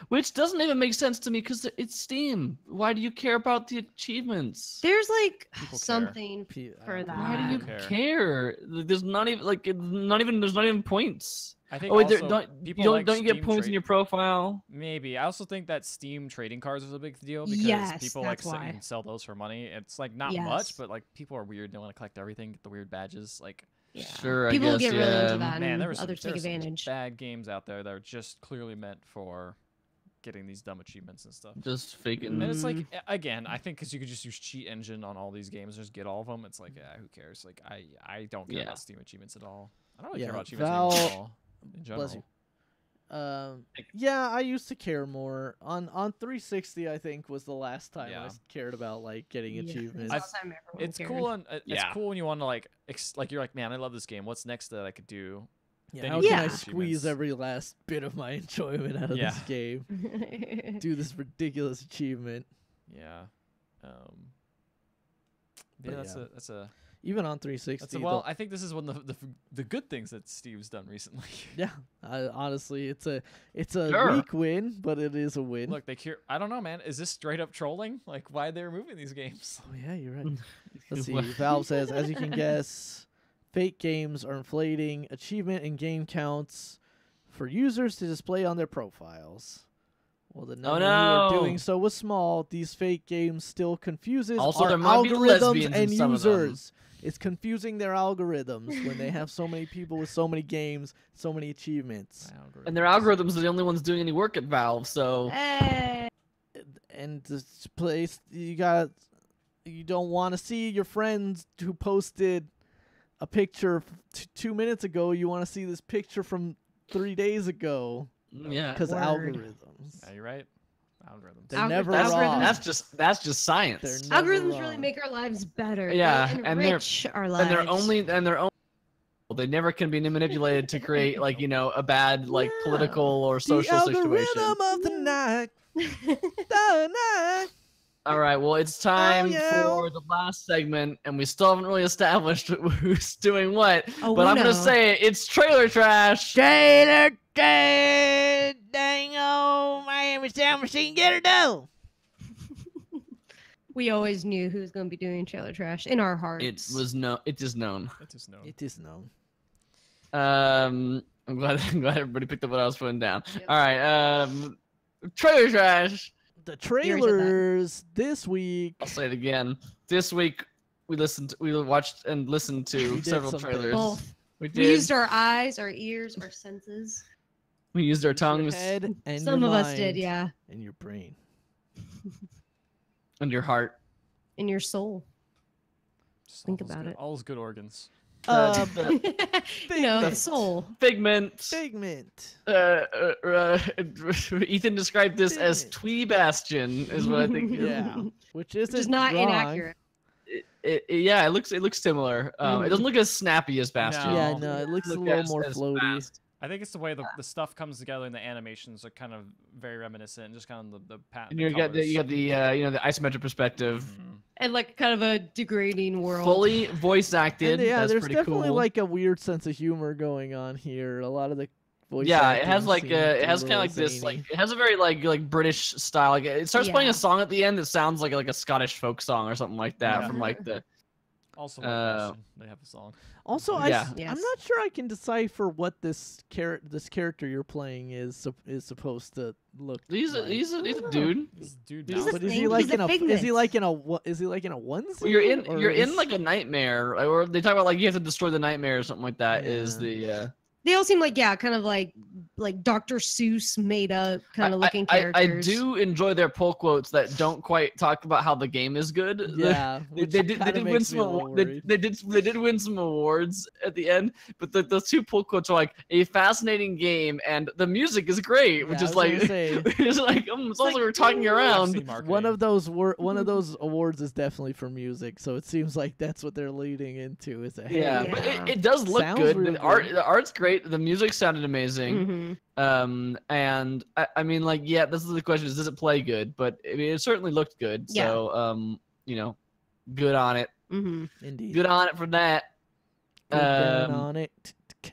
which doesn't even make sense to me because it's Steam. Why do you care about the achievements? There's like People care. something P- I for don't that. Why do you care. care? There's not even like there's not even points. I think Oh wait, also don't people you like don't you get Steam points in your profile? Maybe. I also think that Steam trading cards was a big deal because Yes, people like that's why. and sell those for money. It's like not Yes. much, but like people are weird. They want to collect everything, get the weird badges. Like, Yeah. Sure, I People guess, get really yeah. into that, man, and there was others take advantage. bad games out there that are just clearly meant for getting these dumb achievements and stuff. Just faking. And it's like Mm. again, I think because you could just use cheat engine on all these games, just get all of them. It's like, yeah, who cares? Like I don't care Yeah. about Steam achievements at all. I don't really Yeah, care about achievements anymore at Val- all. In general. Bless you. Yeah, I used to care more on 360. I think was the last time I Yeah. cared about like getting Yeah, achievements. it's all time everyone It's cared. cool and it's Yeah. cool when you want to like like you're like, man, I love this game. What's next that I could do? Yeah, then how you can can I get squeeze achievements. every last bit of my enjoyment out of Yeah. this game? Do this ridiculous achievement. Yeah. But Yeah, yeah. that's a Even on 360. that's a well. I think this is one of the good things that Steve's done recently. yeah, honestly, it's a Sure. weak win, but it is a win. Look, I don't know, man. Is this straight up trolling? Like, why they're removing these games? Oh yeah, you're right. Let's see. Valve says, as you can guess, fake games are inflating achievement and game counts for users to display on their profiles. Well, the number who are no. doing so was small. These fake games still confuses Also, our there might be algorithms lesbians in and some of them. users. It's confusing their algorithms when they have so many people with so many games, so many achievements. And their algorithms are the only ones doing any work at Valve. So Hey. And this place you don't want to see your friends who posted a picture 2 minutes ago. You want to see this picture from 3 days ago yeah, because Word. algorithms. Yeah, you're right. Algorithms. They're never that's, wrong. that's just science. They're never Algorithms really wrong. make our lives better. Yeah, they and they're- enrich our lives. and they're only They never can be manipulated to create like a bad like Yeah. political or The social situation. algorithm of the night. The night. All right, well, it's time yeah. for the last segment, and we still haven't really established who's doing what. Oh, but I'm no. gonna say it's trailer trash. Trailer trash. Dang oh, Miami Sound Machine, get her done. We always knew who was going to be doing trailer trash in our hearts. It is known. It is known. It is known. I'm glad everybody picked up what I was putting down. Yep. All right, trailer trash. The Yours are trailers this week. I'll say it again. This week we watched and listened We to did several some trailers. Both. We We did. used our eyes, our ears, our senses. We used our Your tongues head and Some your of us did, mind yeah. and your brain. and your heart. In your soul. Just Think all those about good- it. All those good organs. The You know, the- the soul. Figment. Figment. Ethan described this as Figment. Twee Bastion, is what I think. Yeah, which Which isn't is not wrong. inaccurate. Yeah, it looks similar. It doesn't look as snappy as Bastion. No. Yeah, no, it looks a Look little as- more as floaty. fast. I think it's the way the stuff comes together and the animations are kind of very reminiscent, just kind of the pattern. And you got the the isometric perspective, And like kind of a degrading world. fully voice acted. And yeah, That's there's pretty definitely cool. like a weird sense of humor going on here. A lot of the voice Yeah, it acting has like seems it a has kind of little like this zany. like it has a very like British style. Like it starts playing Yeah. a song at the end that sounds like a Scottish folk song or something like that Yeah. from like the Also, they have a song. Also, Yeah. I'm Yes. not sure I can decipher what this character you're playing is supposed to look. he's a like. he's a I he's a don't know. dude. This dude He's now. a But is thing. he like He's a in a figment. is he like in a onesie? Well, or you're in is- like a nightmare, or they talk about like you have to destroy the nightmare or something like that. Is Yeah. the They all seem like kind of like Dr. Seuss made up kind of looking I characters. do enjoy their pull quotes that don't quite talk about how the game is good. Yeah, They which did kinda win makes some me a little worried. they did win some awards at the end, but those two pull quotes are like a fascinating game and the music is great, which Yeah, is I was like gonna say, it's like it's also we're talking around. one of those awards is definitely for music, so it seems like that's what they're leading into. Is that Yeah, Yeah. but it does look Sounds good. really good. The art's great. The music sounded amazing. Mhm. And I mean, like, yeah, this is the question: is does it play good? But I mean, it certainly looked good. Yeah. So, good on it. Mhm. indeed. Good on it for that. Get down Um, on it. Get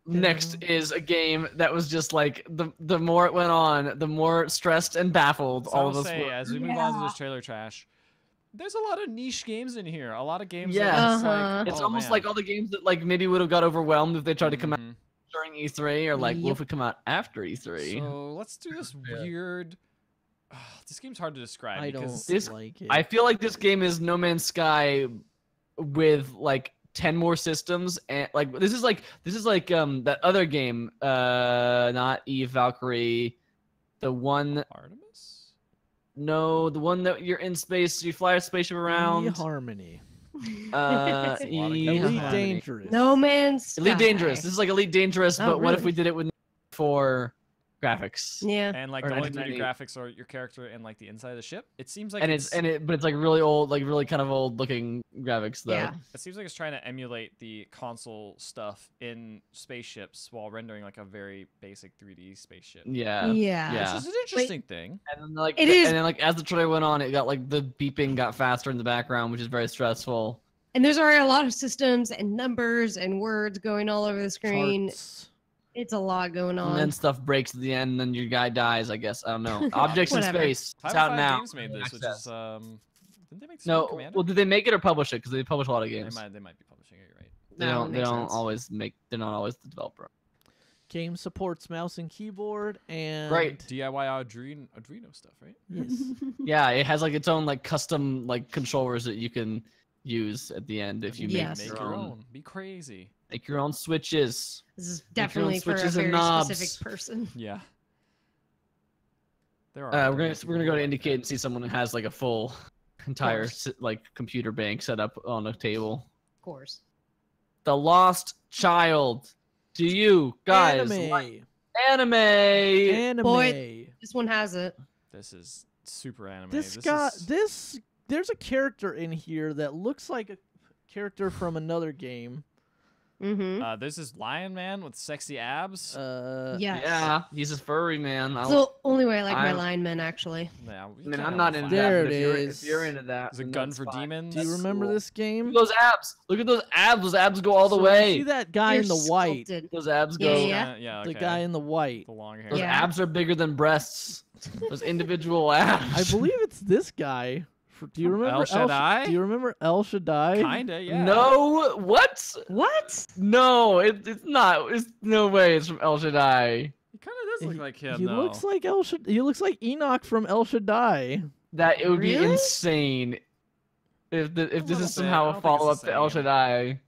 Next down. is a game that was just like the more it went on, the more stressed and baffled So all I'll of us say, were. as we move on to this trailer trash, there's a lot of niche games in here. A lot of games. Yeah. that it's Uh-huh. like, It's oh, almost man. like all the games that like maybe would have got overwhelmed if they tried to come out Mhm. during E3, or like, what Yep. if we come out after E3? So let's do this Yeah. weird. This game's hard to describe I don't because This- like it. I feel like this game is No Man's Sky with like 10 more systems, and like this is like that other game, not Eve Valkyrie, the one the one that you're in space, you fly a spaceship around. Harmony. Uh, That's a lot of E- games. Elite Harmony. Dangerous. No Man's Elite Sky. Dangerous. This is like Elite Dangerous, Oh, but what if really? we did it with for graphics? Yeah. and like Or the only 3D 1998. graphics are your character and like the inside of the ship. It seems like But it's like really old, like really kind of old looking graphics though. Yeah. it seems like it's trying to emulate the console stuff in spaceships while rendering like a very basic 3D spaceship. Yeah. Yeah. Yeah. Which is an interesting thing. And then like It is- and then like as the trailer went on, it got like the beeping got faster in the background, which is very stressful. And there's already a lot of systems and numbers and words going all over the screen. Charts. It's a lot going And then on. stuff breaks at the end, and then your guy dies. I guess I don't know. Objects in Whatever. space. It's 505 out now. Games made this, which Access. is didn't they make Supreme No, Commander? well, did they make it or publish it? Because they publish a lot of they games. might be publishing it. You're right. They That don't. would They make don't sense. always make. They're not always the developer. Game supports mouse and keyboard and Great. DIY Arduino stuff, right? Yes. Yeah, it has like its own like custom like controllers that you can use at the end if you Yes. Make make your own. Be crazy. Make your own switches. This is your own definitely for a switches and very knobs. specific person. Yeah. There are. We're gonna go to Indicate and see someone who has like a full entire like computer bank set up on a table. Of course. The Lost Child. Do you guys Anime. like anime? Anime. Boy. This one has it. This is super anime. This This guy, is- there's a character in here that looks like a character from another game. Mm-hmm. There's this lion man with sexy abs. Yes. Yeah, he's a furry man. It's the only way I like my I'm- linemen, actually. Yeah, I mean, I'm not into There that. But it if is. you're into that, There's a then gun that's for fine. demons. Do you That's remember cool. this game? Look at those abs. Look at those abs. Those abs go all the So way. See that guy They're in the white? sculpted. Those abs Yeah, go. yeah. Yeah, The okay. guy in the white. the long hair. Those Yeah. abs are bigger than breasts. Those individual abs. I believe it's this guy. Do you remember El Shaddai? Do you remember El Shaddai? Kinda, yeah. No, what? What? No, it's not. It's no way. It's from El Shaddai. He kind of does look like him, He though. looks like El Shaddai. He looks like Enoch from El Shaddai. That it would be Really? insane if this little is bit. somehow I a don't think it's follow up the to El same. Shaddai.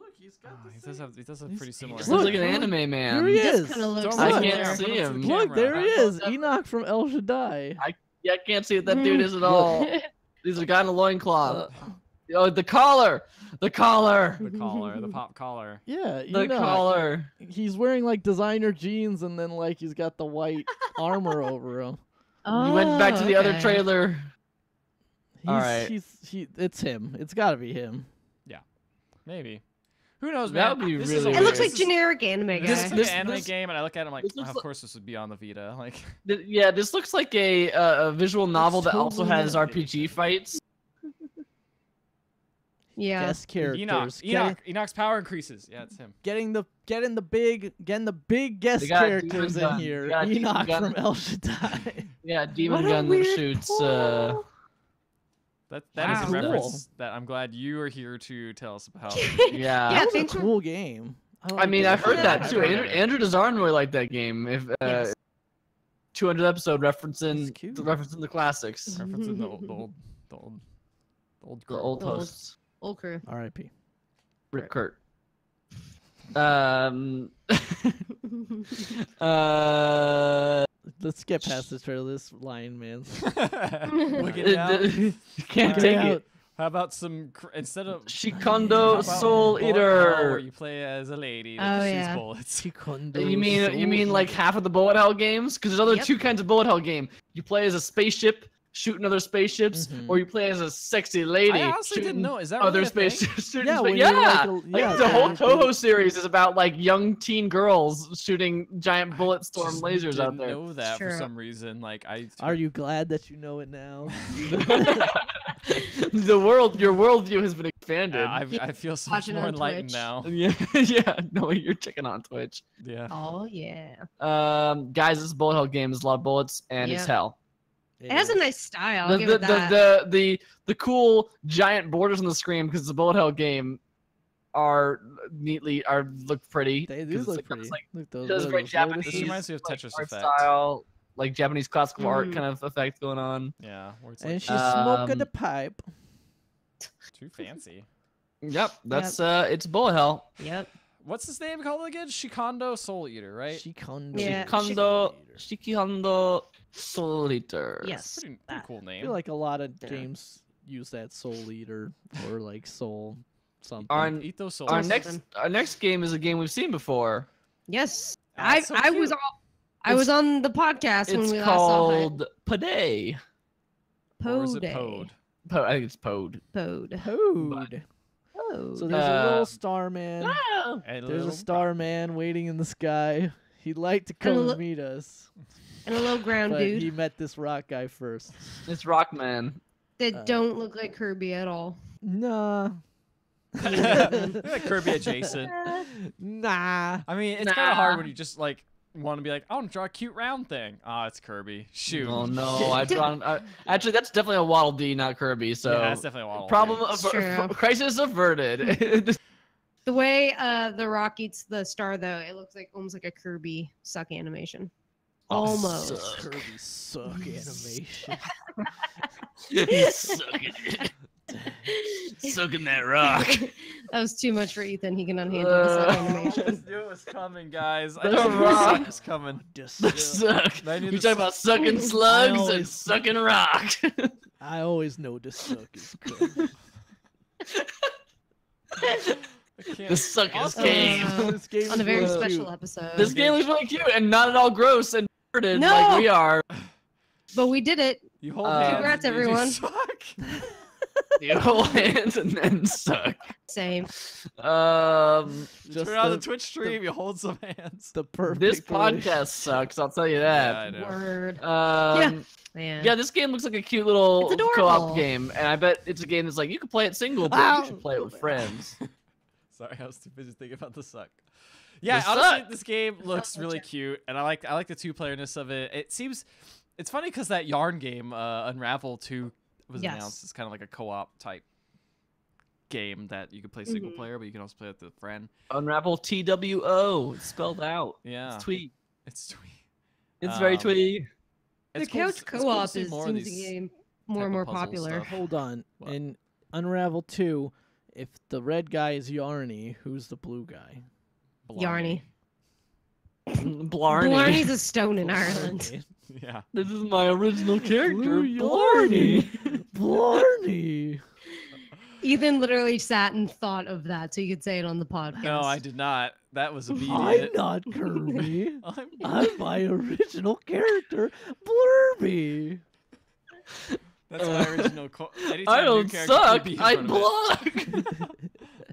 Look, he's Oh, he does have He's- pretty similar. He Look, looks like an look. anime man. Here he This is. kind of looks Don't I like can't there, see put it to him. the Look, there he camera. is. Enoch from El Shaddai. Yeah, I can't see what that dude is at all. These are guy in a loincloth. Uh, Oh, the collar! The collar! The collar, the pop collar. Yeah, The Enoch. collar. He's wearing like designer jeans and then like he's got the white armor over him. You went back to the other okay. trailer. He's, Alright. It's him. It's got to be him. Maybe. Who knows, That man? would be This really is a- It looks weird. like generic anime guy. This is like This- an anime this- game, and I look at it, I'm like, this oh, looks of like- course this would be on the Vita. Like, Yeah, this looks like a visual novel that also totally has not. RPG fights. yeah. Guest characters. Enoch's power increases. Yeah, it's him. Getting the big guest They got a characters demon in gun. here. They got a demon Enoch gun. from El Shaddai. Yeah, demon What a gun that weird shoots. pull. That is Wow. a Cool. reference that I'm glad you are here to tell us about. Yeah. Yeah, That was thanks a for- cool game. I like mean, it. I've heard Yeah, that too. I've heard Andrew Dazarn really liked that game. If Yes. 200 episode referencing It's cute. referencing the classics, Referencing the old the girl. old Old. hosts, Old crew. R.I.P. Rip Kurt. Uh, Let's get past this trailer. This lion man. Looking out. you can't Alright. take Out. it. How about some instead of Shikondo how about Soul bullet hell, where Eater. you play as a lady Oh, that shoots yeah. bullets. You mean like half of the bullet hell games? Because there's other Yep. two kinds of bullet hell game. You play as a spaceship shooting other spaceships, Mhm. or you play as a sexy lady. I honestly didn't shooting know. Is that other really a thing? spaceships? shooting Yeah, spa- when you're yeah. like The whole they- Toho series is about like young teen girls shooting giant bullet storm Just lasers out didn't there. know that for Sure. some reason. Like I. Are you glad that you know it now? Your worldview has been expanded. I feel so much Watching more on enlightened Twitch. now. Yeah, yeah. No, you're checking on Twitch. Yeah. Oh yeah. Guys, this bullet hell game is a lot of bullets and it's Yeah. hell. It has a nice style. The I'll give the, it that. the cool giant borders on the screen because the bullet hell game are look pretty. They 'cause do it's look like- pretty. it's like Look, those does those very lotuses. Japanese. This reminds me of like, Tetris art Effect. style, like Japanese classical art Mhm. kind of effect going on. Yeah. Where it's And like she's smoking the Um, pipe. too fancy. Yep, that's it's bullet hell. Yep. What's his name called again? Shikondo Soul Eater, right? Shikondo. Yeah, Shikihando Soul Eater. Yes. Pretty that. cool I name. feel like a lot of Yeah. games use that Soul Eater or like Soul something. Our, Eat those souls. our Something. next game is a game we've seen before. Yes. Ah, it's so I was cute. I was on the podcast when It's we last saw it. called Paday. Or is it Pode. Pode? I think it's Pode. Pode. Toad. Pode. So there's a little Uh, Starman. Ah! And There's a little Starman waiting in the sky. He'd like to And a come li- meet us, And a little ground but dude he met this rock guy first. It's Rockman. that don't look like Kirby at all. Nah. like Kirby adjacent. Nah. I mean, it's kind of hard Nah. when you just like want to be like, I want to draw a cute round thing. Ah, it's Kirby. Shoot. Oh no, I drawn. Actually, that's definitely a Waddle Dee, not Kirby. So yeah, that's definitely a Waddle problem thing. True. crisis averted. The way the rock eats the star, though, it looks like almost like a Kirby suck animation. Almost. suck. Kirby suck animation. He's sucking it. Sucking that rock. That was too much for Ethan. He can unhandle the suck I animation. just knew it was coming, guys. I The just knew the rock. suck was coming. The suck. I knew You the talking about sucking slugs and always- sucking rock. I always know the suck is good. I can't- The suck is Also- game. This game On a is very really special cute. episode. This game is really cute and not at all gross and perverted No! like we are. But we did it. You hold Uh, hands. Congrats, and you everyone. suck. You hold hands and then suck. Same. You Just turn on the the- Twitch stream, you hold some hands. The perfect. This way. podcast sucks. I'll tell you Yeah, that. I know. Word. Yeah, Yeah. this game looks like a cute little It's co-op adorable. game, and I bet it's a game that's like you can play it single, but Ow. you should play it with friends. Sorry, I was too busy thinking about the suck. Yeah, The honestly, suck. this game looks really cute, and I like the 2-playerness of it. It's funny because that Yarn game, Unravel 2, was Yes. announced as kind of like a co-op type game that you could play single player, but you can also play with a friend. Unravel TWO. It's spelled out. Yeah, It's tweet. it's sweet. It's very tweety. The It's cool to couch s- it's cool to co-op see is more of seems to these get type more and of more puzzle popular. stuff. Hold on. What? In Unravel 2, if the red guy is Yarny, who's the blue guy? Yarny. Blarney. Blarney's a stone in Ireland. Okay. Yeah. This is my original character, Blue Blarney. Yarny. Blarney. Ethan literally sat and thought of that so you could say it on the podcast. No, I did not. That was I'm immediate. not Kirby. I'm I'm my original character, Blurby. That's my original. Anytime I new don't character suck. PB in I front of it. block.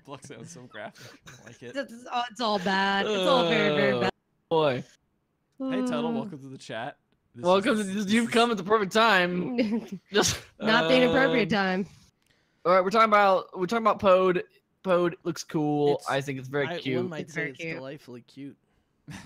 Block sounds so graphic. I like it. It's all bad. It's all very, very bad. Boy, Hey Tuttle, welcome to the chat. This welcome is- to you've come at the perfect time. Just Not the inappropriate time. All right, we're talking about Pod. Pod looks cool. It's- I think it's very One cute. might It's say very it's cute. delightfully cute.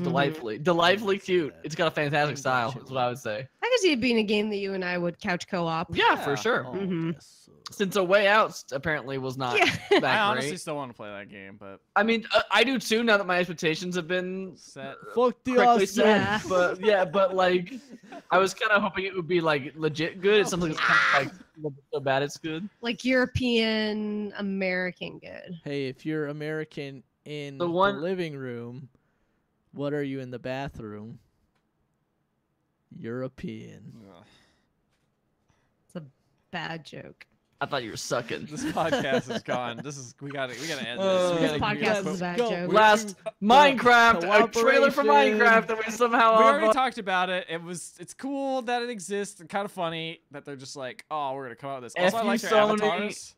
Delightfully cute. It's got a fantastic I'm style. watching That's what I would say. I could see it being a game that you and I would couch co-op. Yeah, for sure. Oh, Mhm. yes. Since A Way Out apparently was not Yeah. that I honestly great. still want to play that game, but I mean, I do too. Now that my expectations have been set. Fuck the correctly Oscar. set, but like, I was kind of hoping it would be like legit good. It's something that's kind of like so bad it's good. Like European American good. Hey, if you're American in The the one- living room, what are you in the bathroom? European. Ugh. It's a bad joke. I thought you were sucking. This podcast is gone. We gotta end this. We This gotta podcast we is a bad go. joke. Last Minecraft, a trailer for Cooperation. Minecraft that we somehow already talked about it. It's cool that it exists and kind of funny that they're just like, oh, we're gonna come out with this. Also, I F like you, their Sony. avatars.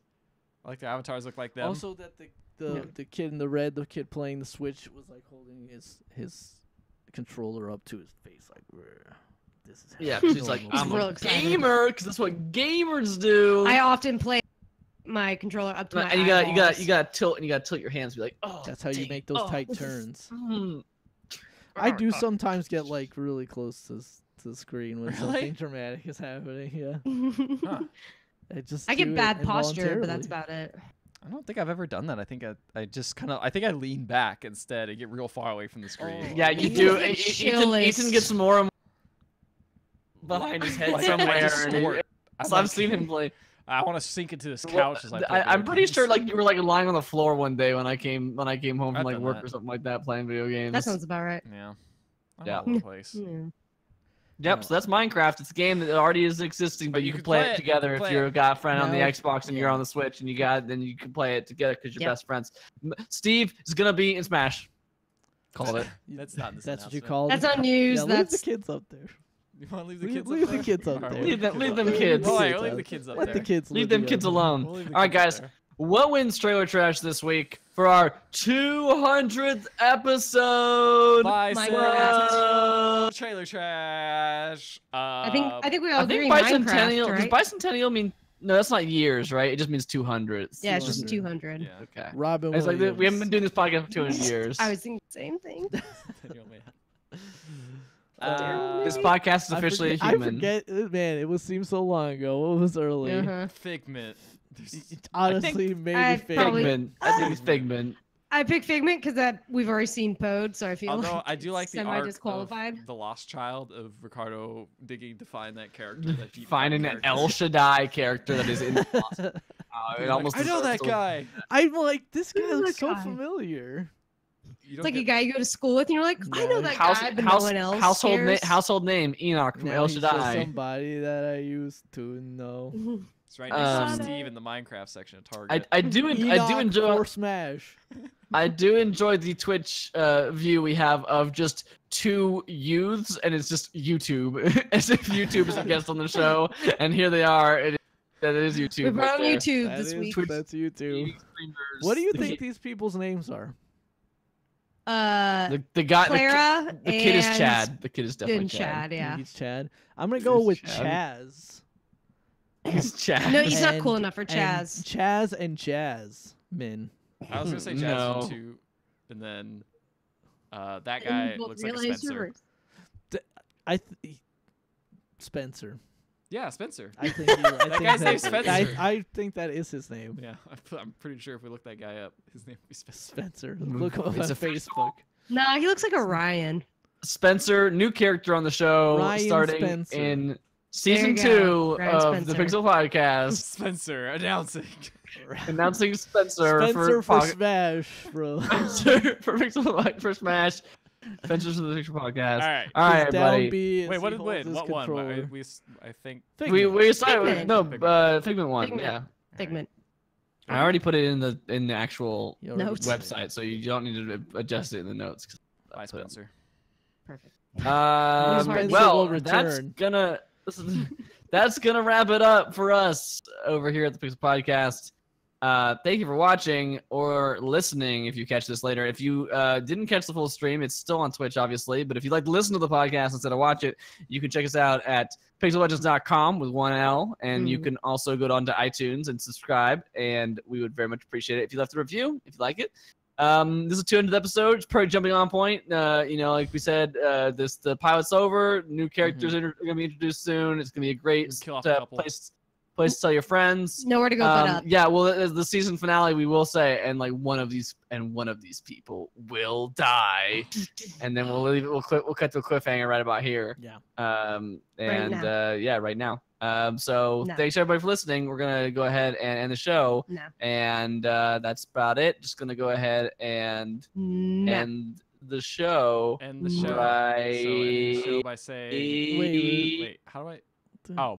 I like their avatars look like them. Also, that the kid in the red, the kid playing the Switch, was like holding his controller up to his face, like, "Bruh, this is Yeah, how she's like, normal I'm real a excited. gamer, because that's what gamers do. I often play my controller up to my and you eyeballs. gotta tilt, and you gotta tilt your hands, and be like, oh. That's how you dang make it. those Oh. tight turns. Mm. I do sometimes get like really close to the screen when Really? something dramatic is happening. Yeah, Huh. I just I do get it bad posture, but that's involuntarily. about it. I don't think I've ever done that. I think I just kind of I think I lean back instead and get real far away from the screen. Oh. Yeah, you He's do. the Ethan chillest. gets more and more behind his head Like, I somewhere. just and snort. I've like- seen him play. I want to sink into this Well, couch as I play I'm video pretty games. sure like you were like lying on the floor one day when I came home from I've like done work that. or something like that playing video games. That sounds about right. Yeah. I'm Yeah. all over the place. Yeah. Yep, so that's Minecraft. It's a game that already is existing, but you can play it together if you're got a friend on the No, Xbox and you're on the Switch and then you can play it together because you're Yep. best friends. Steve is gonna be in Smash. Called it. That's not in this That's what you announcement. call That's it. on news. Yeah, leave That's the kids up there. You want to leave the Leave- kids leave up the there? kids up Alright, there. we'll Leave them up kids. there. Leave Alright, the we'll leave kids the up. kids up Let there. the kids Leave live them kids together. alone. We'll leave the All right, kids up guys. there. What wins trailer trash this week for our 200th episode? Minecraft. Trailer trash. I think we all I think agree bicentennial. Minecraft, right? Does bicentennial mean? No, that's not years, right? It just means 200. Yeah, it's just 200. 200. Yeah. Okay. Robin It's like Williams. we haven't been doing this podcast for 200 years. I was thinking the same thing. This podcast is I officially forget, human. I forget, man. It seems so long ago. What was early? Uh-huh. Figment. Honestly, maybe I Figment. probably- Figment. I think it's Figment. I picked Figment because we've already seen Pod, so I feel Although like I do like the semi arc disqualified. of the lost child of Ricardo digging to find that character. That deep Finding cut an character. El Shaddai character that is in the lost. Being It like, almost I know that deserves to- guy. I'm like, this guy Who's looks that so guy? familiar. You It's don't like a get- guy you go to school with, and you're like, I know that guy, but no one else cares. household name Enoch from Now El he's just Shaddai. somebody that I used to know. It's right next to Um, Steve in the Minecraft section of Target. I do Enoch enjoy or Smash. I do enjoy the Twitch view we have of just two youths, and it's just YouTube, as if YouTube is a guest on the show, and here they are. That is YouTube. We're right on there. YouTube That this is- week. That's you too. Streamers. What do you The think ki- these people's names are? The guy, Clara the kid is and Chad. The kid is definitely and Chad, yeah. He's Chad. I'm gonna go with Chad. Chaz. He's Chad. No, he's not And- cool enough for and Chaz. Chaz and Jasmine. I was gonna say Jasmine too, and then that guy looks like a Spencer. Spencer. Yeah, Spencer. I think that guy's name's Spencer. I think that is his name. Yeah, I'm pretty sure if we look that guy up, his name would be Spencer. Spencer. Look him up on It's a Facebook. Nah, he looks like a Ryan. Spencer, new character on the show, Ryan starting Spencer. in season There you go. 2 Ryan of the Spencer. Pixel Podcast. Spencer announcing. Announcing Spencer, Spencer for Pocket- Smash, bro. Spencer for Pixel for Smash. Spencer's for the Pixel Podcast. All right. His down buddy. B as Wait, what he did holds his what one? controller. I think. We decided Figment. no Figment one. Figment. Yeah, Figment. I already put it in the actual You already Notes. did it. website, so you don't need to adjust it in the notes. Bye, Spencer. Perfect. Spencer Well, will that's return. gonna that's gonna wrap it up for us over here at the Pixel Podcast. Thank you for watching or listening. If you catch this later, if you didn't catch the full stream, it's still on Twitch, obviously. But if you'd like to listen to the podcast instead of watch it, you can check us out at pixellegends.com with one L, and you can also go on to iTunes and subscribe. And we would very much appreciate it if you left a review if you like it. This is a 200th episode. It's pretty jumping on point. Like we said, the pilot's over. New characters are gonna be introduced soon. It's gonna be a great Kill off a couple. place to tell your friends. Nowhere to go but up. Yeah, well, as the season finale, we will say, and like one of these people will die, and then we'll leave it. We'll cut to a cliffhanger right about here. Yeah. Right now. So No. thanks everybody for listening. We're gonna go ahead and end the show, No. and that's about it. Just gonna go ahead and No. end the show. End the show. By So end the show by saying. Wait. Wait, how do I? Oh.